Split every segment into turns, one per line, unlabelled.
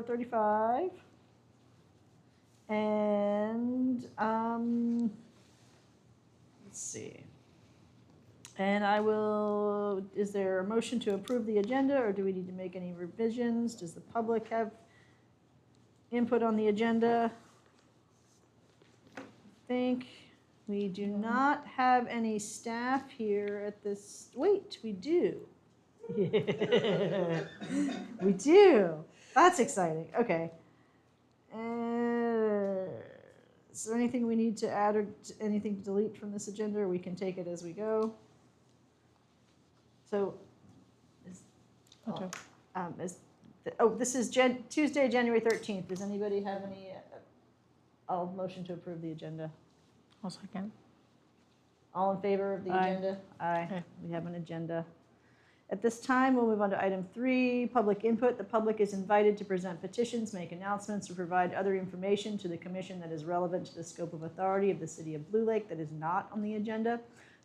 4:35. And let's see. And is there a motion to approve the agenda, or do we need to make any revisions? Does the public have input on the agenda? I think we do not have any staff here at this, wait, we do. We do. That's exciting. Okay. Is there anything we need to add or anything to delete from this agenda, or we can take it as we go? So,
Okay.
this is Tuesday, January 13th. Does anybody have any? I'll motion to approve the agenda.
I'll second.
All in favor of the
Aye.
agenda? Aye.
Aye.
We have an agenda. At this time, we'll move on to item 3, public input. The public is invited to present petitions, make announcements, or provide other information to the commission that is relevant to the scope of authority of the city of Blue Lake that is not on the agenda.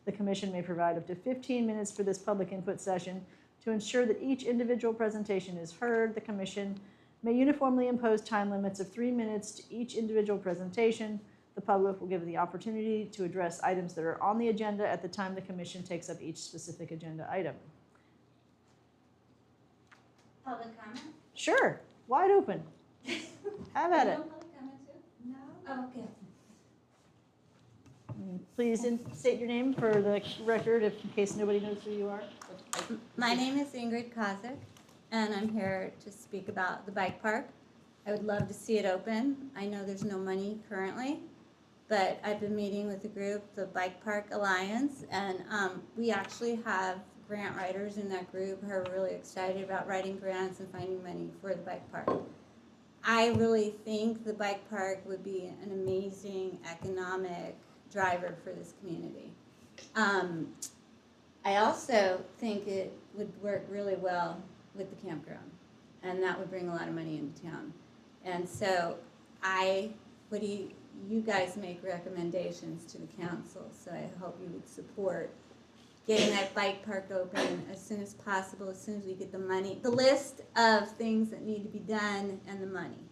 The commission may provide up to 15 minutes for this public input session. To ensure that each individual presentation is heard, the commission may uniformly impose time limits of 3 minutes to each individual presentation. The public will give the opportunity to address items that are on the agenda at the time the commission takes up each specific agenda item.
Public comment?
Sure, wide open. Have at it.
No public comment too? No. Oh, okay.
Please state your name for the record, in case nobody knows who you are.
My name is Ingrid Kozik, and I'm here to speak about the bike park. I would love to see it open. I know there's no money currently, but I've been meeting with the group, the Bike Park Alliance, and we actually have grant writers in that group who are really excited about writing grants and finding money for the bike park. I really think the bike park would be an amazing economic driver for this community. I also think it would work really well with the campground, and that would bring a lot of money into town. And so you guys make recommendations to the council, so I hope you would support getting that bike park open as soon as possible, as soon as we get the money, the list of things that need to be done and the money.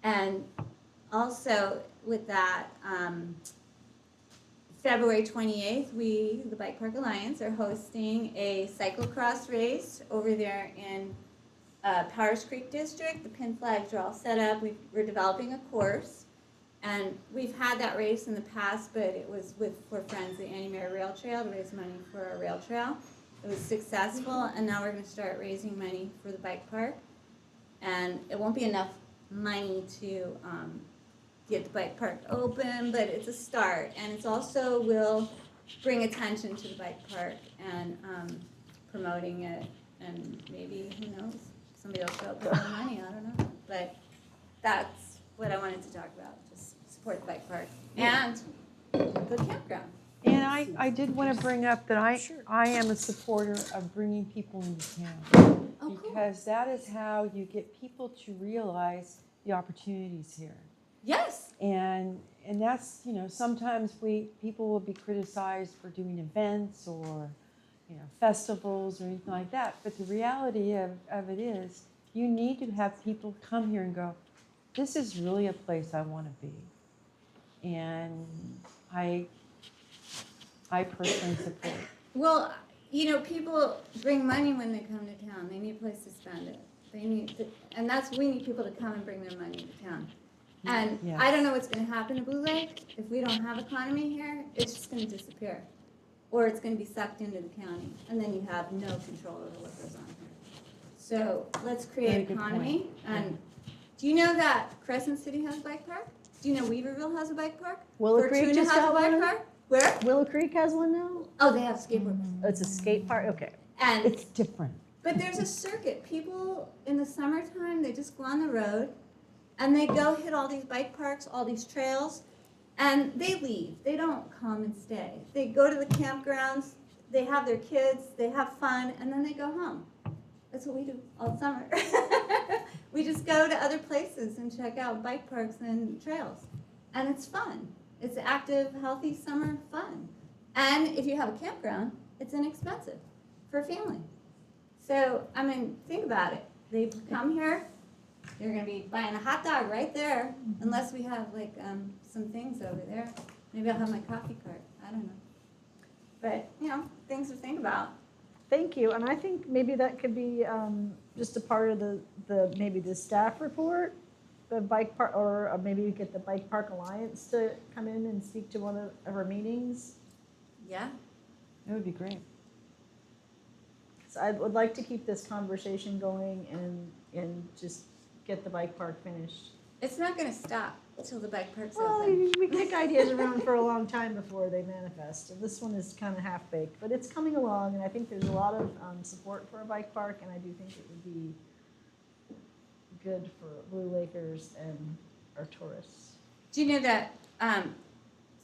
And also with that, February 28th, we, the Bike Park Alliance, are hosting a cyclocross race over there in Powers Creek District. The pin flags are all set up. We're developing a course. And we've had that race in the past, but it was for Friends, the Annie Mare Rail Trail, to raise money for our rail trail. It was successful, and now we're going to start raising money for the bike park. And it won't be enough money to get the bike park open, but it's a start. And it's also will bring attention to the bike park and promoting it. And maybe, who knows, somebody will show up with more money, I don't know. But that's what I wanted to talk about. Support the bike park and the campground.
And I did want to bring up that I am a supporter of bringing people into town.
Oh, cool.
Because that is how you get people to realize the opportunities here.
Yes.
And that's, sometimes people will be criticized for doing events or, festivals or anything like that. But the reality of it is you need to have people come here and go, this is really a place I want to be. And I personally support.
Well, people bring money when they come to town. They need a place to spend it. We need people to come and bring their money to town. And
Yes.
I don't know what's going to happen to Blue Lake. If we don't have economy here, it's just going to disappear. Or it's going to be sucked into the county. And then you have no control over what goes on here. So let's
Very
create
good
economy.
point.
And do you know that Crescent City has a bike park? Do you know Weaverville has a bike park?
Willow Creek
Fortuna
just
has
got
a bike
one?
park? Where?
Willow Creek has one now?
Oh, they have skateboard.
Oh, it's a skate park? Okay.
And
It's different.
but there's a circuit. People in the summertime, they just go on the road and they go hit all these bike parks, all these trails, and they leave. They don't come and stay. They go to the campgrounds, they have their kids, they have fun, and then they go home. That's what we do all summer. We just go to other places and check out bike parks and trails. And it's fun. It's active, healthy summer fun. And if you have a campground, it's inexpensive for a family. So, think about it. They come here, They're gonna be buying a hot dog right there, unless we have like, some things over there. Maybe I'll have my coffee cart, I don't know. But, you know, things to think about.
Thank you, and I think maybe that could be just a part of maybe the staff report, the bike park, or maybe we get the Bike Park Alliance to come in and speak to one of our meetings.
Yeah,
That would be great.
So I would like to keep this conversation going and just get the bike park finished.
it's not gonna stop until the bike park's
Well,
open.
we kick ideas around for a long time before they manifest. And this one is kind of half-baked, but it's coming along, and I think there's a lot of support for a bike park, and I do think it would be good for Blue Lakers and our tourists.
Do you know that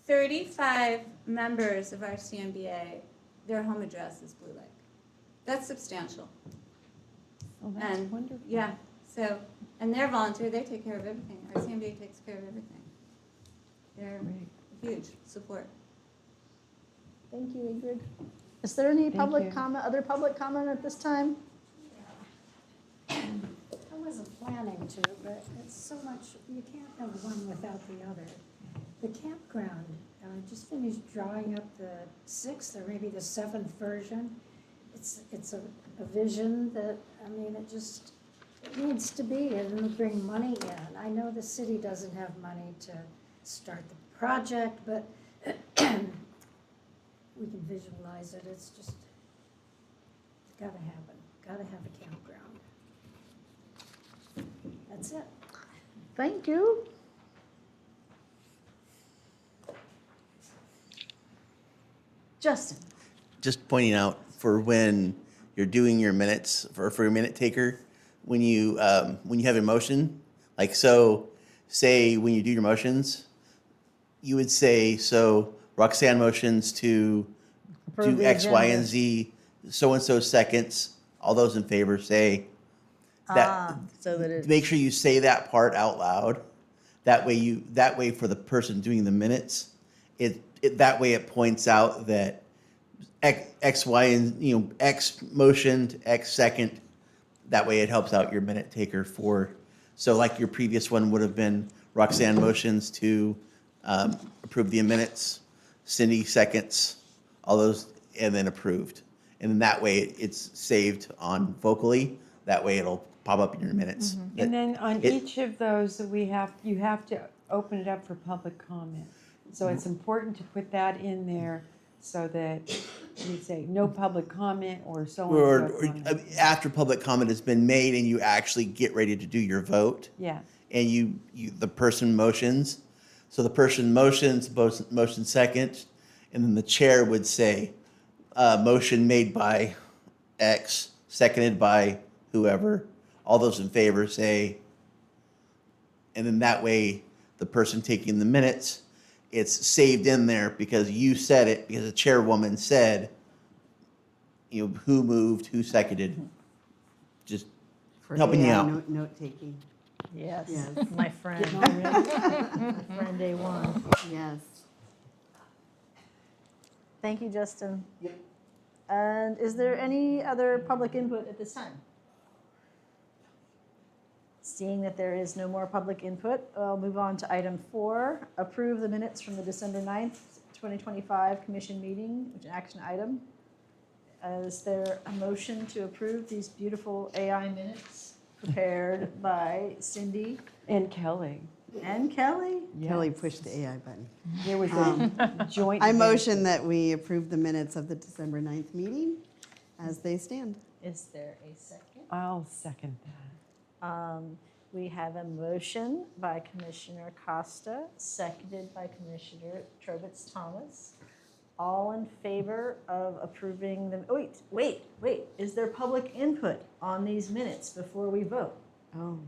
35 members of our CMBA, their home address is Blue Lake? That's substantial.
Oh, that's
And,
wonderful.
Yeah, so, and they're volunteer, they take care of everything. Our CMBA takes care of everything. They're
Great.
huge support.
Thank you, Ingrid. Is there any
Thank
public
you.
comment, other public comment at this time?
I wasn't planning to, but it's so much, you can't have one without the other. The campground, I just finished drawing up the 6th or maybe the 7th version. It's a vision that, I mean, it needs to be, and it'll bring money in. I know the city doesn't have money to start the project, but we can visualize it. It's just, it's gotta happen. Gotta have a campground. That's it.
Thank you. Justin?
Just pointing out for when you're doing your minutes for your minute taker, when you have a motion, like so, say when you do your motions, you would say, so Roxanne motions to
Approve
do
the
X, Y,
agenda.
and Z, so and so seconds. All those in favor say that.
So that it,
Make sure you say that part out loud. That way for the person doing the minutes, that way it points out that X, Y, and X motioned, X second. That way it helps out your minute taker so like your previous one would have been Roxanne motions to approve the minutes, Cindy seconds, all those, and then approved. And then that way it's saved on vocally. That way it'll pop up in your minutes.
And then on
It-
each of those, you have to open it up for public comment. So it's important to put that in there so that you say no public comment or so
Or,
and so.
after public comment has been made and you actually get ready to do your vote,
Yeah,
and the person motions. So the person motions, motion second, and then the chair would say, motion made by X, seconded by whoever. All those in favor say, and then that way, the person taking the minutes, it's saved in there because you said it, because the chairwoman said, who moved, who seconded. Just
For
helping you
AI
out.
Note-taking,
yes,
Yes.
my friend,
Getting all ready.
my friend A1.
yes.
Thank you, Justin. And is there any other public input at this time? Seeing that there is no more public input, I'll move on to item 4, approve the minutes from the December 9th, 2025 commission meeting, which is an action item. Is there a motion to approve these beautiful AI minutes prepared by Cindy
and Kelly.
and Kelly?
Kelly
Yes.
pushed the AI button.
There was a joint.
I
event.
motion that we approve the minutes of the December 9th meeting as they stand.
Is there a second?
I'll second that.
We have a motion by Commissioner Costa, seconded by Commissioner Trobitz Thomas. All in favor of approving them? Oh, wait. Is there public input on these minutes before we vote?
Oh,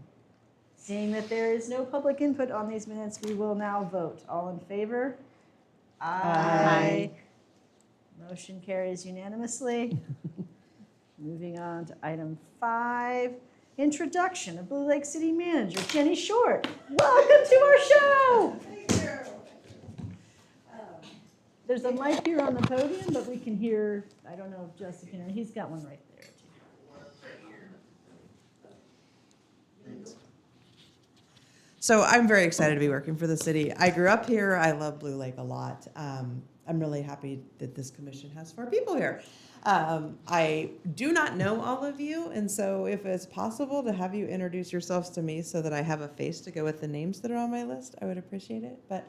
Seeing that there is no public input on these minutes, we will now vote. All in favor?
Aye.
Motion carries unanimously. Moving on to item 5, introduction of Blue Lake City Manager Jenny Short. Welcome to our show. There's a mic here on the podium, but we can hear, I don't know if Justin can hear, he's got one right there too.
So I'm very excited to be working for the city. I grew up here. I love Blue Lake a lot. I'm really happy that this commission has 4 people here. I do not know all of you, and so if it's possible to have you introduce yourselves to me so that I have a face to go with the names that are on my list, I would appreciate it. But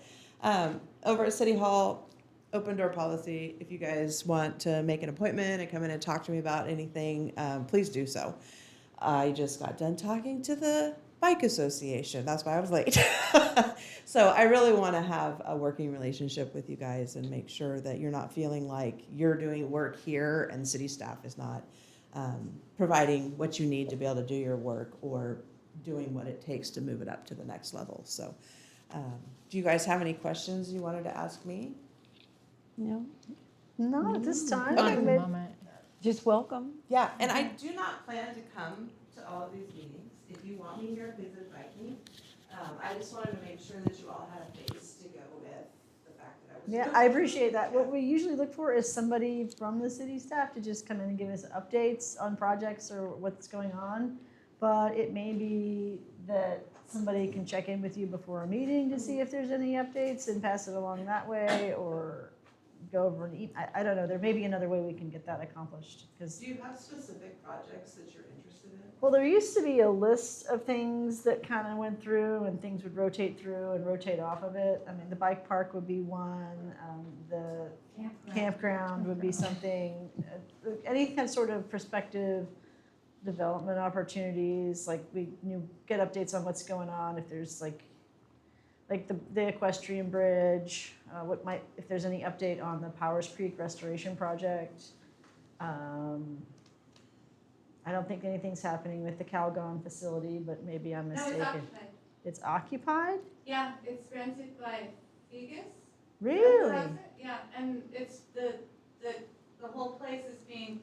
over at City Hall, open door policy. If you guys want to make an appointment and come in and talk to me about anything, please do so. I just got done talking to the bike association. That's why I was late. So I really want to have a working relationship with you guys and make sure that you're not feeling like you're doing work here and city staff is not providing what you need to be able to do your work or doing what it takes to move it up to the next level. So do you guys have any questions you wanted to ask me?
No,
Not at this time.
Okay.
Maybe-
just welcome.
Yeah, and I do not plan to come to all of these meetings. If you want me here, please invite me. I just wanted to make sure that you all had a face to go with the fact that I was.
Yeah, I appreciate that. What we usually look for is somebody from the city staff to just come in and give us updates on projects or what's going on. But it may be that somebody can check in with you before a meeting to see if there's any updates and pass it along that way, or go over and I don't know. There may be another way we can get that accomplished, because
Do you have specific projects that you're interested in?
well, there used to be a list of things that kind of went through, and things would rotate through and rotate off of it. I mean, the bike park would be one, the campground would be something, any kind of sort of prospective development opportunities, like get updates on what's going on, if there's like the equestrian bridge, if there's any update on the Powers Creek restoration project. I don't think anything's happening with the Calgon facility, but maybe I'm
No, it's
mistaken.
occupied.
It's occupied?
Yeah, it's rented by Vegas.
Really?
Yeah, and it's the whole place is being,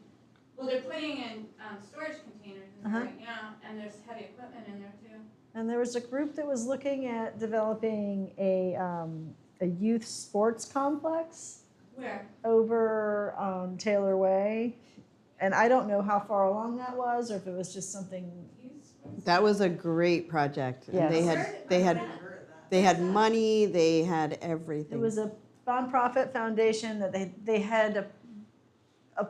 well, they're putting in storage containers in there right now, and there's heavy equipment in there too.
And there was a group that was looking at developing a youth sports complex
Where?
over on Taylor Way. And I don't know how far along that was, or if it was just something,
That was a great project. And
Yes.
They had money, they had
it
everything.
was a nonprofit foundation that they had a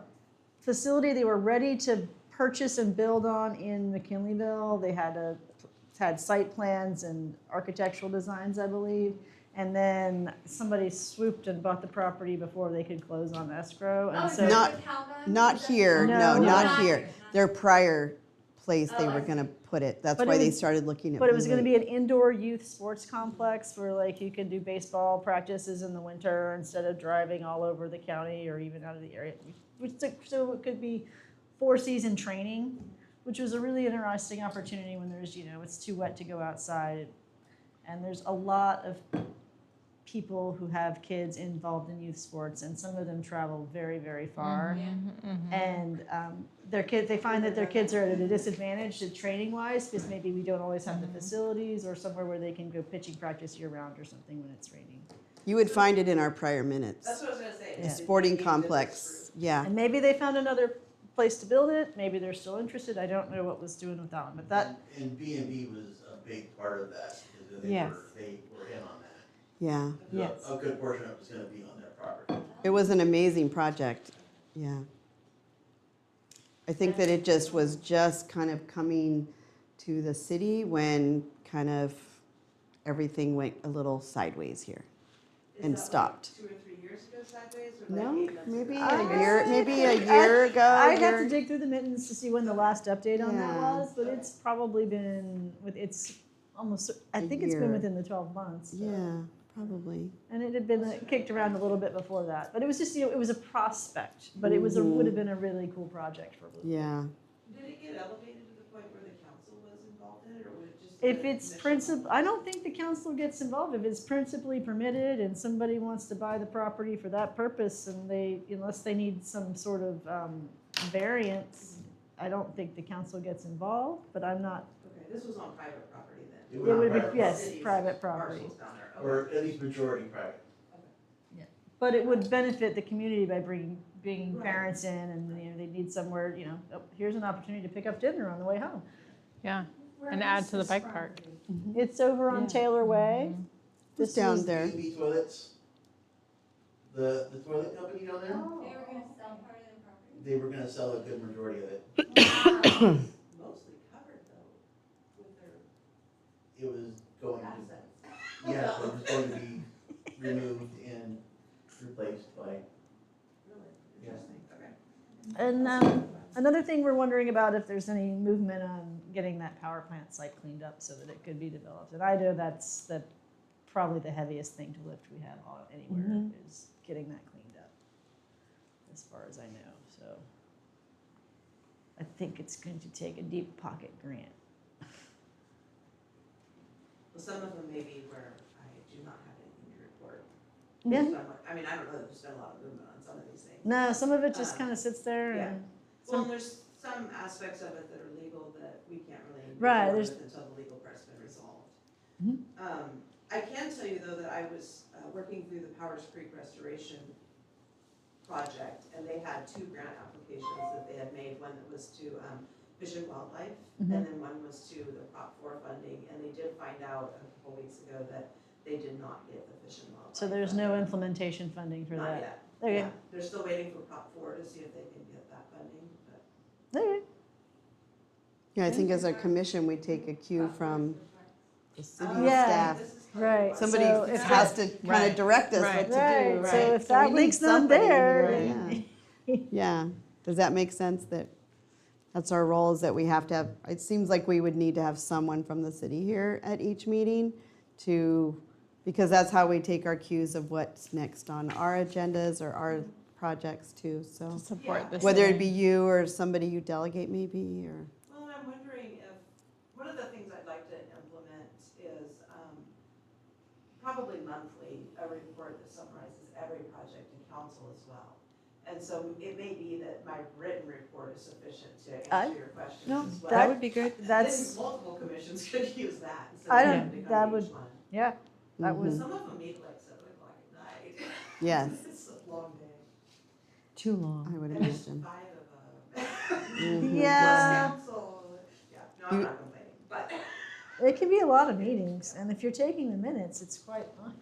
facility they were ready to purchase and build on in McKinleyville. They had site plans and architectural designs, I believe. And then somebody swooped and bought the property before they could close on escrow. And so
Not here,
No,
no,
no.
not here. Their prior place they
Oh, I
were gonna put it. That's
But it
why they
was-
started looking at.
But it was
Blue
gonna
Lake.
be an indoor youth sports complex where like you could do baseball practices in the winter instead of driving all over the county or even out of the area. So it could be 4-season training, which was a really interesting opportunity when there's, it's too wet to go outside. And there's a lot of people who have kids involved in youth sports, and some of them travel very, very far. And they find that their kids are at a disadvantage training wise, because maybe we don't always have the facilities or somewhere where they can go pitching practice year round or something when it's raining.
You would find it in our prior minutes.
That's what I was gonna say.
Yeah.
Sporting complex, yeah.
And maybe they found another place to build it, maybe they're still interested, I don't know what was doing with that one, but that,
And B&B was a big part of that, because
Yes.
they were in on that.
Yeah,
Yes.
A good portion of it was gonna be on their property.
it was an amazing project, yeah. I think that it just was kind of coming to the city when kind of everything went a little sideways here and stopped.
2 or 3 years ago sideways? Or
No,
like 8 months
maybe
ago?
a year ago.
I'd have to dig through the mittens to see when the last update on that
Yeah.
was, but it's probably been, it's almost, I
A
think it's been
year.
within the 12 months. so.
Yeah, probably.
And it had been kicked around a little bit before that, but it was just, it was a prospect, but it was would have been a really cool project for Blue.
Yeah.
Did it get elevated to the point where the council was involved in it, or would it just?
If it's I don't think the council gets involved. If it's principally permitted and somebody wants to buy the property for that purpose and unless they need some sort of variance, I don't think the council gets involved, but I'm not,
Okay, this was on private property then?
It
it would
private
be, yes,
Cities,
private property.
Parcels down there, okay.
Or at least majority private.
But it would benefit the community by bringing
Right.
parents in and, they need somewhere, oh, here's an opportunity to pick up dinner on the way home.
Yeah.
Where
And
is
add to the
this
bike park.
property?
It's over on
Yeah.
Taylor Way.
Just
This
down
was-
there.
B&B Toilets, the toilet company down there,
They were gonna sell part of their property.
they were gonna sell a good majority of it.
Mostly covered though, with their
It was going to,
assets.
yeah, it was going to be removed and replaced by,
Really
Yeah.
interesting, okay.
And another thing we're wondering about if there's any movement on getting that power plant site cleaned up so that it could be developed. And I know that's probably the heaviest thing to lift we have anywhere is getting that cleaned up, as far as I know. So I think it's going to take a deep pocket grant.
Well, some of them may be where I do not have anything to report.
Yeah.
So I'm like- I mean, I don't know that there's been a lot of movement on some of these things.
No, some of it just kind of sits there.
yeah.
And
Well,
some,
there's some aspects of it that are legal that we can't really move
Right,
forward
there's-
with until the legal part's been resolved.
Mhm.
I can tell you though that I was working through the Powers Creek Restoration project, and they had 2 grant applications that they had made. One that was to Fish and Wildlife,
Mhm.
and then one was to the Prop 4 funding, and they did find out a couple weeks ago that they did not get the Fish and Wildlife.
so there's no
funding.
implementation funding for
Not
that.
yet.
Okay.
Yeah, they're still waiting for Prop 4 to see if they can get that funding, but.
Okay.
Yeah, I think as a commission, we take a cue from the city
Yeah.
staff.
This is
Right.
Somebody
So if
has to kind of
Right.
direct us what
Right.
to do,
Right,
right?
so if
we
that
need
link's not
somebody
there,
here,
then-
yeah. Yeah, does that make sense that that's our role, is that we have to have, it seems like we would need to have someone from the city here at each meeting to, because that's how we take our cues of what's next on our agendas or our projects too, so.
Support this.
Whether it be you or somebody you delegate maybe, or,
Well, I'm wondering if, one of the things I'd like to implement is probably monthly, a report that summarizes every project in council as well. And so it may be that my written report is sufficient to answer your questions
no,
as well.
That would be good.
That's,
Then multiple commissions could use that instead
I
of
don't-
having to
that
come to
would-
each one.
yeah, that
Mhm.
was,
Some of them meet like 7 o'clock at night.
yes,
It's a long day.
Too
I
long.
would
And there's
imagine.
5 of them.
Mhm.
yeah.
Plus council. Yeah, no, I'm
You-
not complaining, but.
It can be a lot of meetings, and if you're taking the minutes, it's quite fun.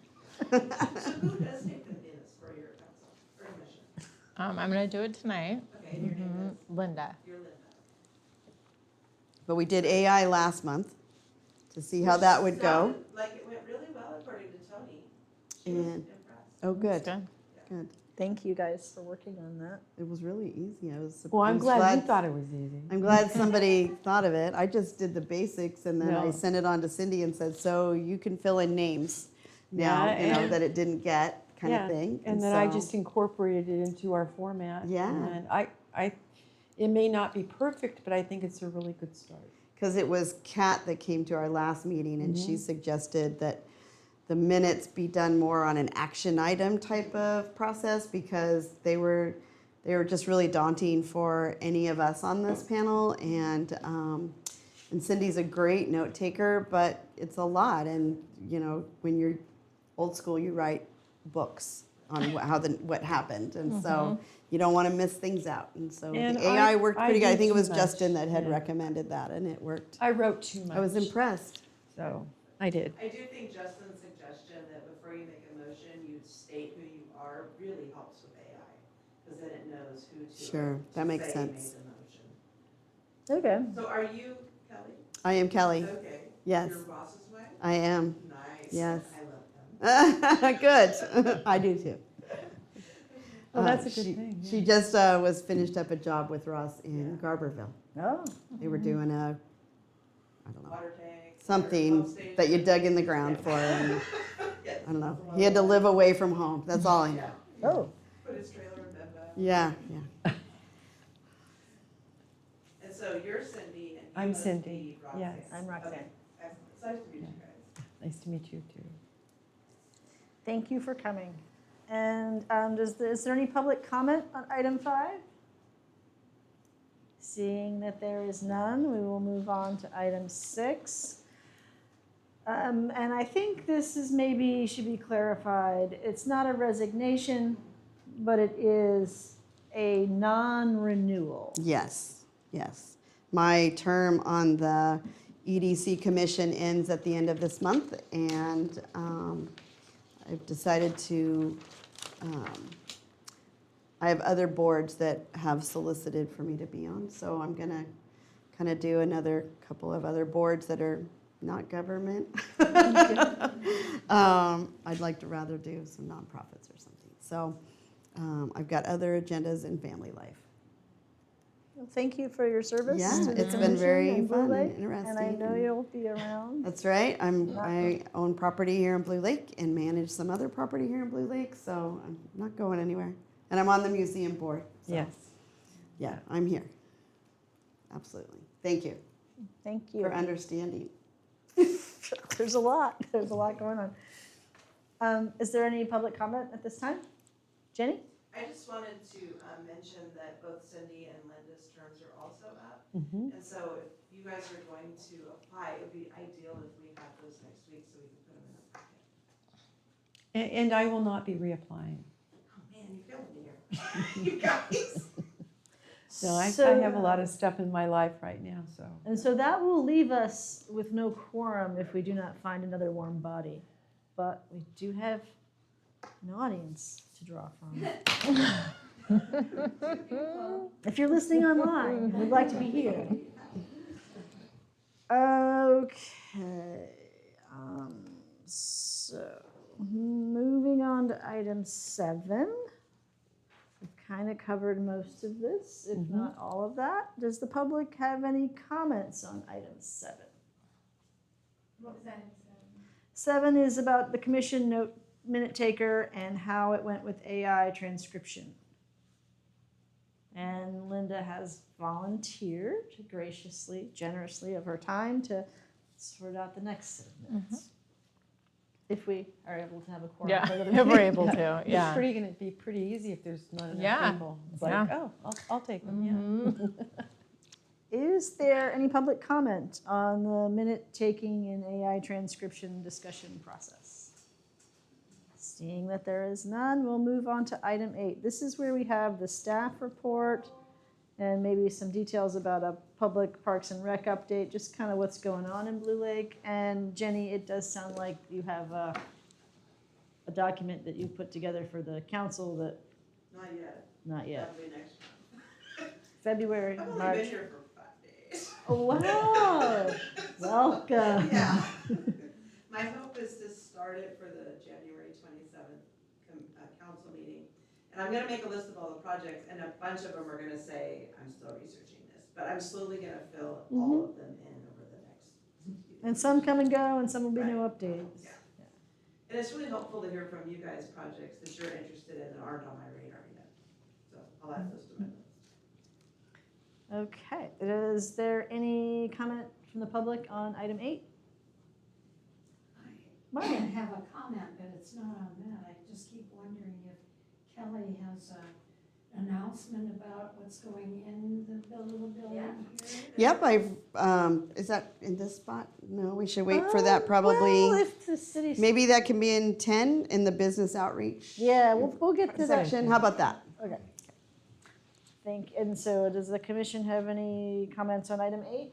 So who does take the minutes for your council, or commission?
I'm gonna do it tonight.
Okay, and your name is,
Linda.
you're Linda.
But we did AI last month to see how that would go.
Sounded like it went really well according to Tony. She was
And-
impressed.
Oh, good,
Good.
good.
Thank you guys for working on that.
It was really easy. I was.
Well, I'm
was
glad you thought it was easy.
I'm glad somebody thought of it. I just did the basics and then I
No.
sent it on to Cindy and said, so you can fill in names now,
Yeah,
you know,
and-
that it didn't get kind
Yeah,
of thing.
And then I
so-
just incorporated it into our format.
Yeah.
And it may not be perfect, but I think it's a really good start.
Because it was Kat that came to our last meeting and she suggested that the minutes be done more on an action item type of process because they were just really daunting for any of us on this panel. And Cindy's a great note taker, but it's a lot. And, you know, when you're old school, you write books on what happened. And so you don't want to miss things out. And so
And
the AI worked
I
pretty good. I
did
think it
too
was
much.
Justin that had
Yeah.
recommended that and it worked.
I wrote too much.
I was impressed.
So, I did.
I do think Justin's suggestion that before you make a motion, you state who you are really helps with AI. Because then it knows who to.
Sure, that
to
makes
say
sense.
made the motion.
Okay.
So are you Kelly?
I am Kelly.
Okay.
Yes.
Your boss's wife?
I am.
Nice.
Yes.
I love them.
Good. I do too.
Well, that's a good
she,
thing,
She
yeah.
just was finished up a job with Ross in
Yeah.
Garberville.
Oh,
They were doing a, I don't know,
Water tank.
something
water pump
that you
station.
dug in the ground for. And
Yes.
I don't know. He had to live away from home. That's all I know.
Yeah.
oh,
Put his trailer in Bemba.
Yeah, yeah.
And so you're Cindy and you
I'm
must
Cindy,
be Roxanne.
yes.
I'm Roxanne.
Okay, excellent. It's nice to meet you guys.
Nice to meet you too.
thank you for coming. And is there any public comment on item 5? Seeing that there is none, we will move on to item 6. And I think this is maybe should be clarified. It's not a resignation, but it is a non-renewal.
Yes, yes. My term on the EDC commission ends at the end of this month, and I've decided to, I have other boards that have solicited for me to be on, so I'm gonna kind of do another couple of other boards that are not government. I'd like to rather do some nonprofits or something. So I've got other agendas in family life.
Well, thank you for your service.
Yeah,
to the
it's been
commission
very
and Blue
fun and
Lake,
interesting.
And I know you'll be around.
That's right. I own property here in Blue Lake and manage some other property here in Blue Lake, so I'm not going anywhere. And I'm on the museum board. So,
Yes.
yeah, I'm here. Absolutely. Thank you
Thank you.
for understanding.
There's a lot. There's a lot going on. Is there any public comment at this time? Jenny?
I just wanted to mention that both Cindy and Linda's terms are also up.
Mhm.
And so if you guys are going to apply, it would be ideal if we have those next week so we can put them in the packet.
And I will not be reapplying.
Oh man, you killed me here. You guys.
No, I
So-
have a lot of stuff in my life right now, so.
And so that will leave us with no quorum if we do not find another warm body. But we do have an audience to draw from. If you're listening online, we'd like to be here. Okay. So moving on to item 7. We've kind of covered most of this, if not all of that. Does the public have any comments on item 7?
What was that?
7 is about the commission note minute taker and how it went with AI transcription. And Linda has volunteered graciously, generously of her time to sort out the next set of minutes. If we are able to have a quorum.
Yeah,
for the
if we're
meeting.
able to,
It's
yeah.
gonna be pretty easy if there's not enough
Yeah,
people. It's like,
yeah.
oh, I'll take them, yeah.
Mhm.
Is there any public comment on the minute taking and AI transcription discussion process? Seeing that there is none, we'll move on to item 8. This is where we have the staff report and maybe some details about a public parks and rec update, just kind of what's going on in Blue Lake. And Jenny, it does sound like you have a document that you put together for the council that,
Not yet.
not yet,
That'll be next month.
February,
I've only
March.
been here for 5 days.
Oh, wow, welcome.
Yeah. My hope is to start it for the January 27th council meeting. And I'm gonna make a list of all the projects, and a bunch of them are gonna say, I'm still researching this. But I'm slowly gonna fill all of them in over the next.
And some come and go, and some will be new updates.
Yeah. And it's really helpful to hear from you guys projects that you're interested in that aren't on my radar yet. So I'll add those to my list.
Okay, is there any comment from the public on item 8?
I
Martin?
have a comment, but it's not on that. I just keep wondering if Kelly has an announcement about what's going in the little building here.
Yep, is that in this spot? No, we should wait for that probably.
Well, if the city.
Maybe that can be in 10 in the business outreach
Yeah, we'll get to that.
section. How about that?
Okay. And so does the commission have any comments on item 8?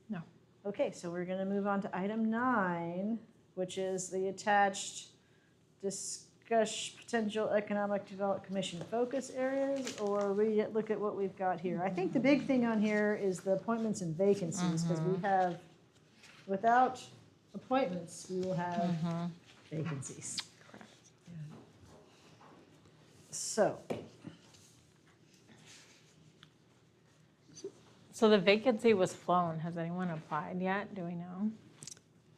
No.
Okay, so we're gonna move on to item 9, which is the attached discuss potential economic development commission focus areas, or look at what we've got here. I think the big thing on here is the appointments and vacancies, because we have, without appointments, we will have vacancies.
Correct.
So,
So the vacancy was flown. Has anyone applied yet? Do we know?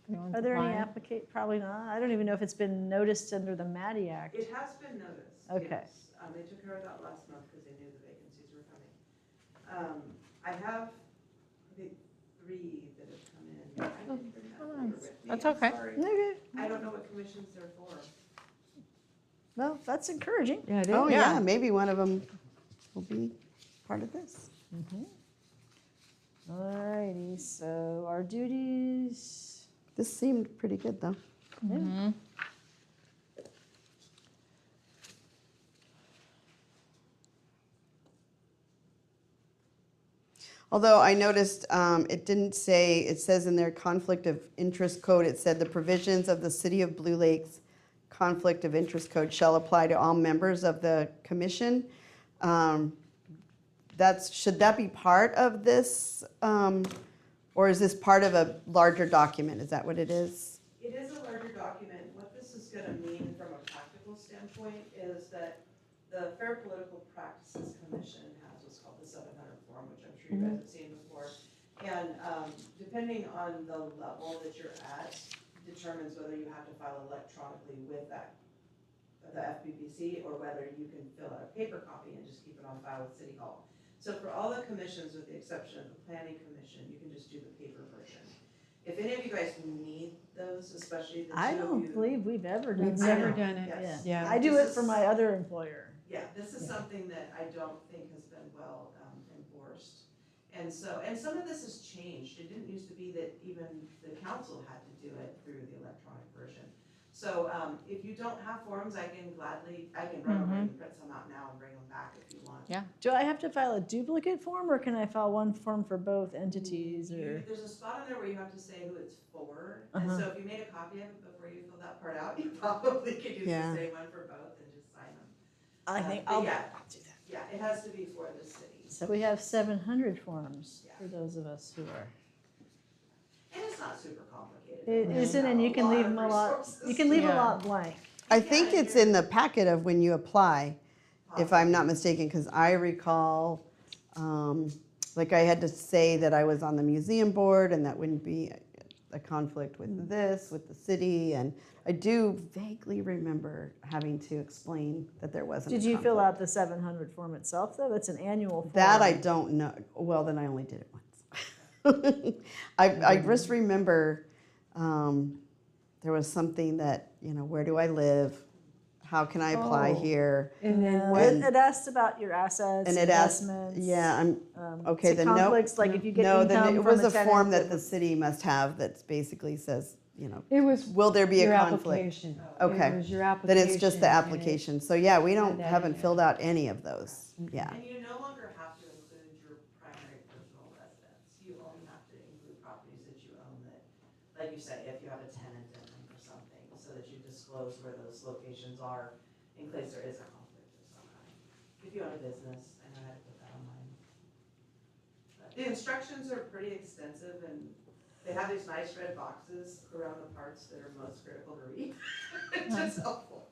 Anyone's
are there any
applied?
probably not. I don't even know if it's been noticed under the Maddie Act.
It has been noticed.
Okay.
Yes. They took care of that last month because they knew the vacancies were coming. I have, I think, 3 that have come in. I didn't bring that over with me.
That's
I'm
okay.
sorry.
Okay,
I don't know what commissions they're for.
well, that's encouraging.
Yeah, it is.
Oh,
Yeah.
yeah, maybe one of them will be part of this.
Alrighty, so our duties.
This seemed pretty good, though.
Mhm.
Although I noticed it didn't say, it says in their conflict of interest code, it said the provisions of the City of Blue Lakes conflict of interest code shall apply to all members of the commission. Should that be part of this? Or is this part of a larger document? Is that what it is?
It is a larger document. What this is gonna mean from a practical standpoint is that the Fair Political Practices Commission has what's called the 700 form, which I'm sure you guys have seen before. And depending on the level that you're at, determines whether you have to file electronically with the FPPC, or whether you can fill out a paper copy and just keep it on file with City Hall. So for all the commissions, with the exception of the Planning Commission, you can just do the paper version. If any of you guys need those, especially the two
I
of you.
don't believe we've ever done
We've
that.
never done it.
Yes.
Yeah.
I do it for my other employer.
Yeah, this is something that I don't think has been well enforced. And some of this has changed. It didn't used to be that even the council had to do it through the electronic version. So if you don't have forms, I can run over and print some out now and bring them back if you want.
Yeah.
Do I have to file a duplicate form, or can I file one form for both entities, or?
There's a spot on there where you have to say who it's for. And
Uh-huh.
so if you made a copy of it before you filled that part out, you probably could use
Yeah.
the same one for both and just sign them.
I think
But
I'll
yeah.
do that.
Yeah, it has to be for the city.
So we have 700 forms
Yeah.
for those of us who are.
And it's not super complicated.
It
We
isn't,
have
and you can leave
of
them a lot,
resources.
you can leave a
Yeah.
lot blank.
I think it's in the packet of when you apply, if I'm not mistaken, because I recall, like I had to say that I was on the museum board, and that wouldn't be a conflict with this, with the city, and I do vaguely remember having to explain that there wasn't a
Did you fill
conflict.
out the 700 form itself, though? That's an annual form.
That I don't know. Well, then I only did it once. I just remember there was something that, where do I live? How can I apply
Oh.
here?
And then
Uh,
what,
It asks about your assets,
And it asked,
investments.
yeah, okay,
so
then no.
conflicts, like if you get
No, then
income
it
from
was a
tenant
form that the city must have that basically says,
it was
will there be a
your
conflict?
application.
Okay.
It was your
Then
application.
it's just the
and it-
application. So yeah, we
Had that
haven't
in
filled out any of those. Yeah.
And you no longer have to include your primary personal residence. You only have to include properties that you own that, like you said, if you have a tenant in them or something, so that you disclose where those locations are in case there is a conflict of some kind. If you own a business, I know how to put that on mine. But the instructions are pretty extensive, and they have these nice red boxes around the parts that are most critical to read, which is helpful.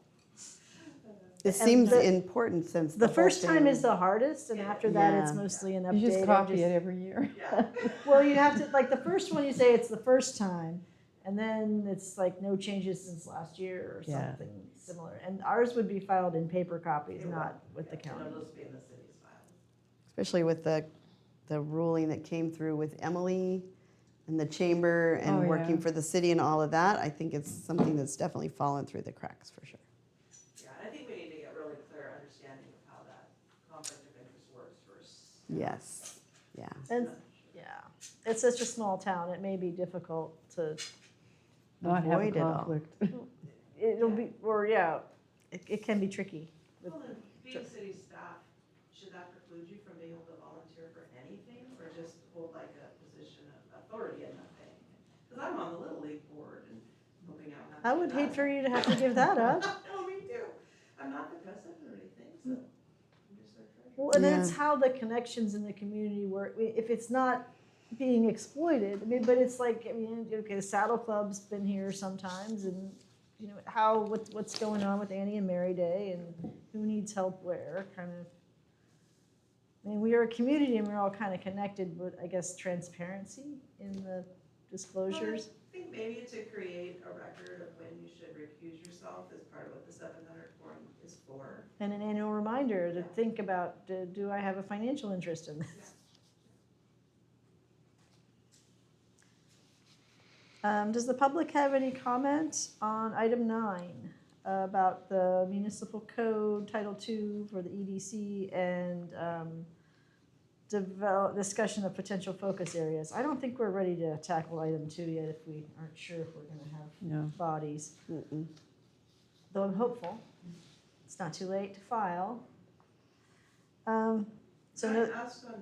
It seems
the-
important since
The
whole
first time
thing-
is the hardest, and after that, it's
Yeah.
mostly an update.
You just
of
copy it every year.
Yeah.
Well, you have to, like, the first one, you say it's the first time, and then it's like no changes since last year or
Yeah.
something similar. And ours would be filed in paper copies,
It
not
will.
with the
Yeah,
county.
It'll just be in the city's file.
Especially with the ruling that came through with Emily and the chamber and
Oh,
working
yeah.
for the city and all of that. I think it's something that's definitely fallen through the cracks for sure.
Yeah, I think we need to get really clear understanding of how that conflict of interest works first.
Yes, yeah.
And, yeah, it's such a small town, it may be difficult to,
Not have a
Avoid it all.
conflict.
it'll be, or, yeah, it can be tricky. with-
Well, then, being city staff, should that preclude you from being able to volunteer for anything, or just hold like a position of authority in that thing? Because I'm on the Little League board and hoping out. not to
I
do
would
that.
hate for you to have to give that up.
No, me too. I'm not the president or anything, so I'm just their treasurer.
Well, and
Yeah.
it's how the connections in the community work. If it's not being exploited, I mean, but it's like, I mean, okay, the Saddle Club's been here sometimes, and what's going on with Annie and Mary Day, and who needs help where, kind of. I mean, we are a community, and we're all kind of connected, with, I guess, transparency in the disclosures.
I think maybe to create a record of when you should recuse yourself is part of what the 700 form is for.
And an annual reminder to think about, do I have a financial interest in this? Does the public have any comment on item 9 about the municipal code, Title II for the EDC, and discussion of potential focus areas? I don't think we're ready to tackle item 2 yet if we aren't sure if we're going to have
No.
bodies,
Mm-mm.
though I'm hopeful. It's not too late to file. So
Can
no,
I ask on 9,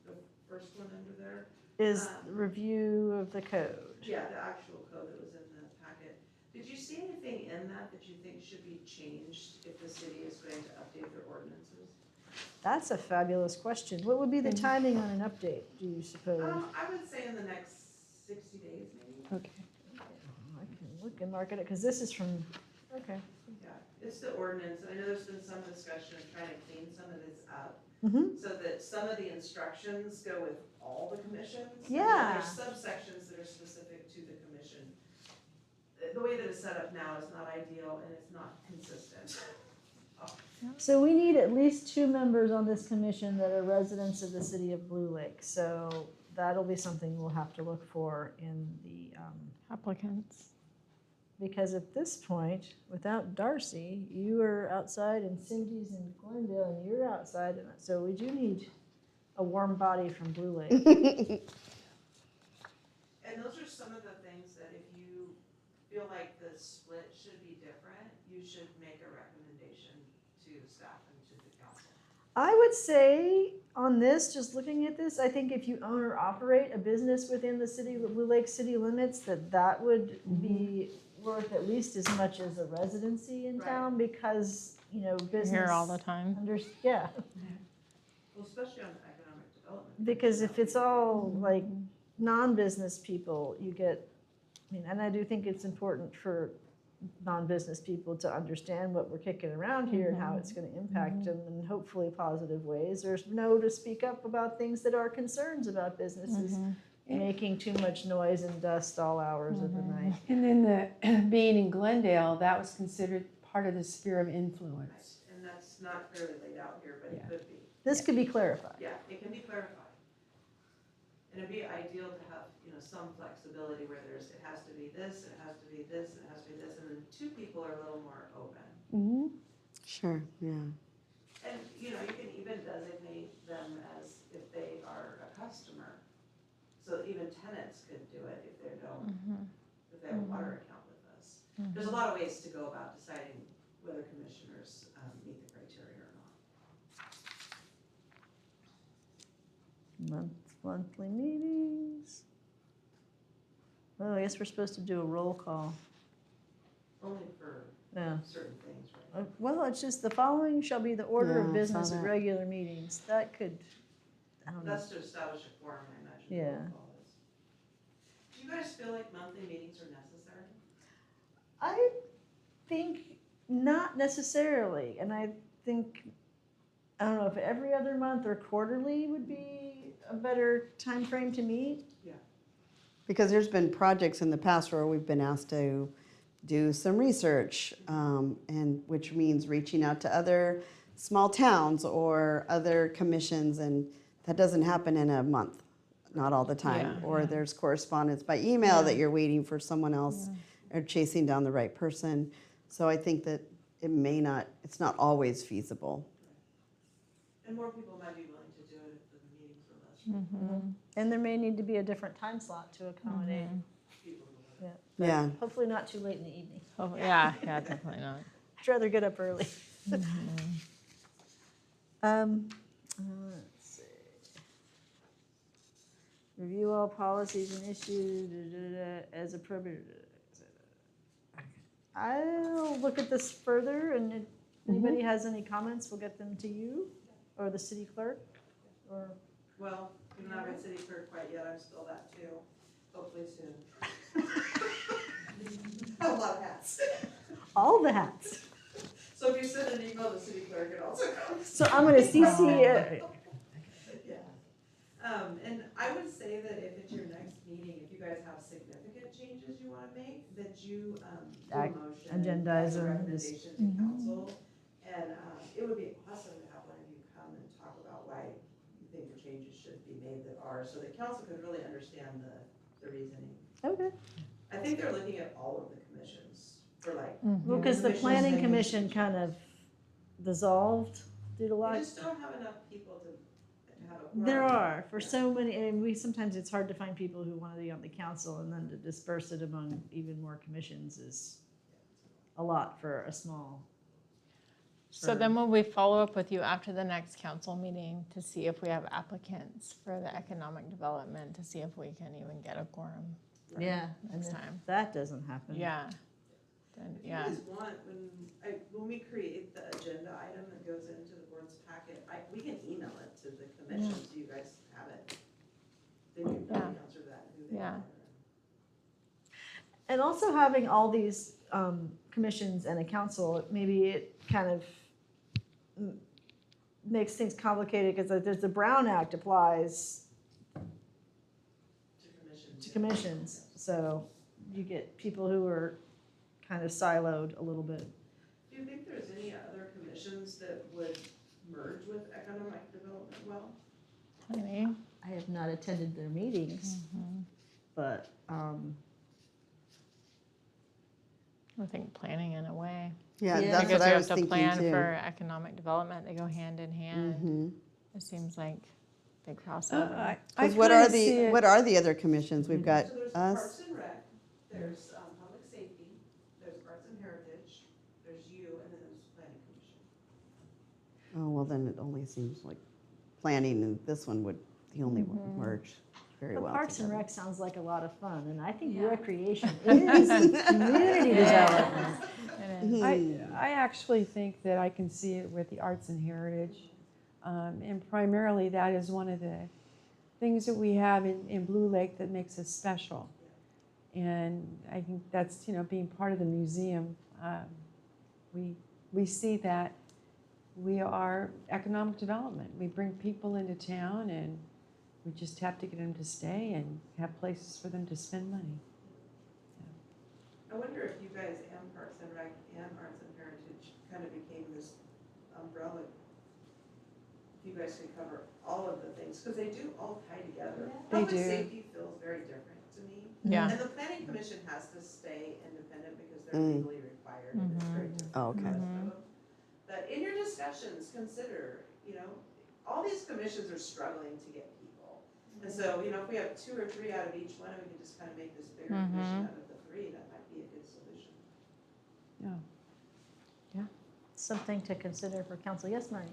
the first one under there.
Is review of the code.
Yeah, the actual code that was in the packet. Did you see anything in that that you think should be changed if the city is going to update their ordinances?
That's a fabulous question. What would be the timing on an update, do you suppose?
I would say in the next 60 days, maybe.
Okay.
I can look and mark it, because this is from, okay.
Yeah, it's the ordinance, and I know there's been some discussion of trying to clean some of this up,
Mm-hmm.
so that some of the instructions go with all the commissions. and then
Yeah.
There's subsections that are specific to the commission. The way that it's set up now is not ideal, and it's not consistent.
So we need at least 2 members on this commission that are residents of the city of Blue Lake. So that'll be something we'll have to look for in the,
Applicants.
because at this point, without Darcy, you are outside and Cindy's in Glendale and you're outside. And so we do need a warm body from Blue Lake.
And those are some of the things that if you feel like the split should be different, you should make a recommendation to staff and to the council.
I would say on this, just looking at this, I think if you own or operate a business within the city, Blue Lake city limits, that would be worth at least as much as a residency in
Right.
town, because, business.
Here all the time.
Yeah,
Well, especially on economic development.
because if it's all like non-business people, you get, and I do think it's important for non-business people to understand what we're kicking around here and how it's going to impact them in hopefully positive ways. There's no to speak up about things that are concerns about businesses making too much noise and dust all hours of the night.
And then being in Glendale, that was considered part of the sphere of influence.
And that's not clearly laid out here, but it
Yeah.
could be.
This could be clarified.
Yeah, it can be clarified. And it'd be ideal to have, some flexibility where it has to be this, it has to be this, it has to be this, and then 2 people are a little more open.
Mm-hmm.
Sure, yeah.
And, you can even designate them as if they are a customer. So even tenants could do it if they don't, if they have a water account with us. There's a lot of ways to go about deciding whether commissioners meet the criteria or not.
Monthly meetings. Oh, I guess we're supposed to do a roll call.
Only for
Yeah.
certain things, right?
Well, it's just the following shall be the order
Yeah,
of
I
business
saw
at
that.
regular meetings. That could, I don't know.
That's to establish a quorum, I imagine. the
Yeah.
roll call is. Do you guys feel like monthly meetings are necessary?
I think not necessarily, and I think, I don't know, if every other month or quarterly would be a better time frame to meet.
Because there's been projects in the past where we've been asked to do some research, and which means reaching out to other small towns or other commissions, and that doesn't happen in a month, not all the time.
Yeah,
Or there's correspondence by email that you're waiting for someone else or chasing down the right person. So I think that it's not always feasible.
And more people might be willing to do it if the meetings are less
And there may need to be a different time slot to accommodate.
people.
But
Yeah.
hopefully not too late in the evening.
Oh, yeah, definitely not.
I'd rather get up early. Let's see. Review all policies and issues as appropriate. I'll look at this further, and if anybody has any comments, we'll get them to you or the city clerk. Or
Well, I'm not a city clerk quite yet, I'm still that too, hopefully soon. A lot of hats.
all the hats.
So if you send an email to city clerk, it also comes.
So I'm going to CC.
Yeah. And I would say that if it's your next meeting, if you guys have significant changes you wanna make, that you, do a motion.
agendize
as a
them,
recommendation to council. And, it would be awesome to have one of you come and talk about why you think the changes should be made that are, so that council could really understand the reasoning.
Okay.
I think they're looking at all of the commissions for like.
Well, because the planning commission kind of dissolved due to
We
lot.
just don't have enough people to have a quorum.
There are, for so many, and sometimes it's hard to find people who want to be on the council, and then to disperse it among even more commissions is a lot for a small.
So then will we follow up with you after the next council meeting to see if we have applicants for the economic development, to see if we can even get a quorum? for
Yeah, and
Next
if
time.
that doesn't happen.
Yeah. Then,
If you
yeah.
guys want, when we create the agenda item that goes into the board's packet, we can email it to the commission so you guys have it. Then you
Yeah.
can answer that, who they
Yeah.
are.
And also having all these commissions and a council, maybe it kind of makes things complicated because there's the Brown Act applies
To commission.
to commissions. So you get people who are kind of siloed a little bit.
Do you think there's any other commissions that would merge with economic development well?
Planning.
I have not attended their meetings, but
I think planning in a way.
Yeah,
Yeah.
that's
Because
what
you
I
have
was
to
thinking
plan
too.
for economic development, they go hand in hand.
Mhm.
It seems like big
I
crossover.
Because
kinda
what are the other commissions? We've got
So there's
us.
Parks and Rec, there's Public Safety, there's Arts and Heritage, there's you, and then there's Planning Commission.
Oh, well, then it only seems like planning and this one would, the only one merge very
But
well.
Parks and
together.
Rec sounds like a lot of fun, and I think
Yeah.
recreation is community development.
It is.
I actually think that I can see it with the arts and heritage. And primarily that is one of the things that we have in Blue Lake that makes us special. And I think that's, being part of the museum, we see that we are economic development. We bring people into town and we just have to get them to stay and have places for them to spend money.
I wonder if you guys and Parks and Rec and Arts and Heritage kind of became this umbrella. If you guys could cover all of the things, because they do all tie together.
They
Public
do.
safety feels very different to me.
Yeah.
And the planning commission has to stay independent because they're legally required and it's very different.
Oh,
from
okay.
the rest of them. But in your discussions, consider, all these commissions are struggling to get people. And so, if we have 2 or 3 out of each one, we can just kind of make this bigger commission out of the 3, that might be a good solution.
Something to consider for council. Yes, Marty?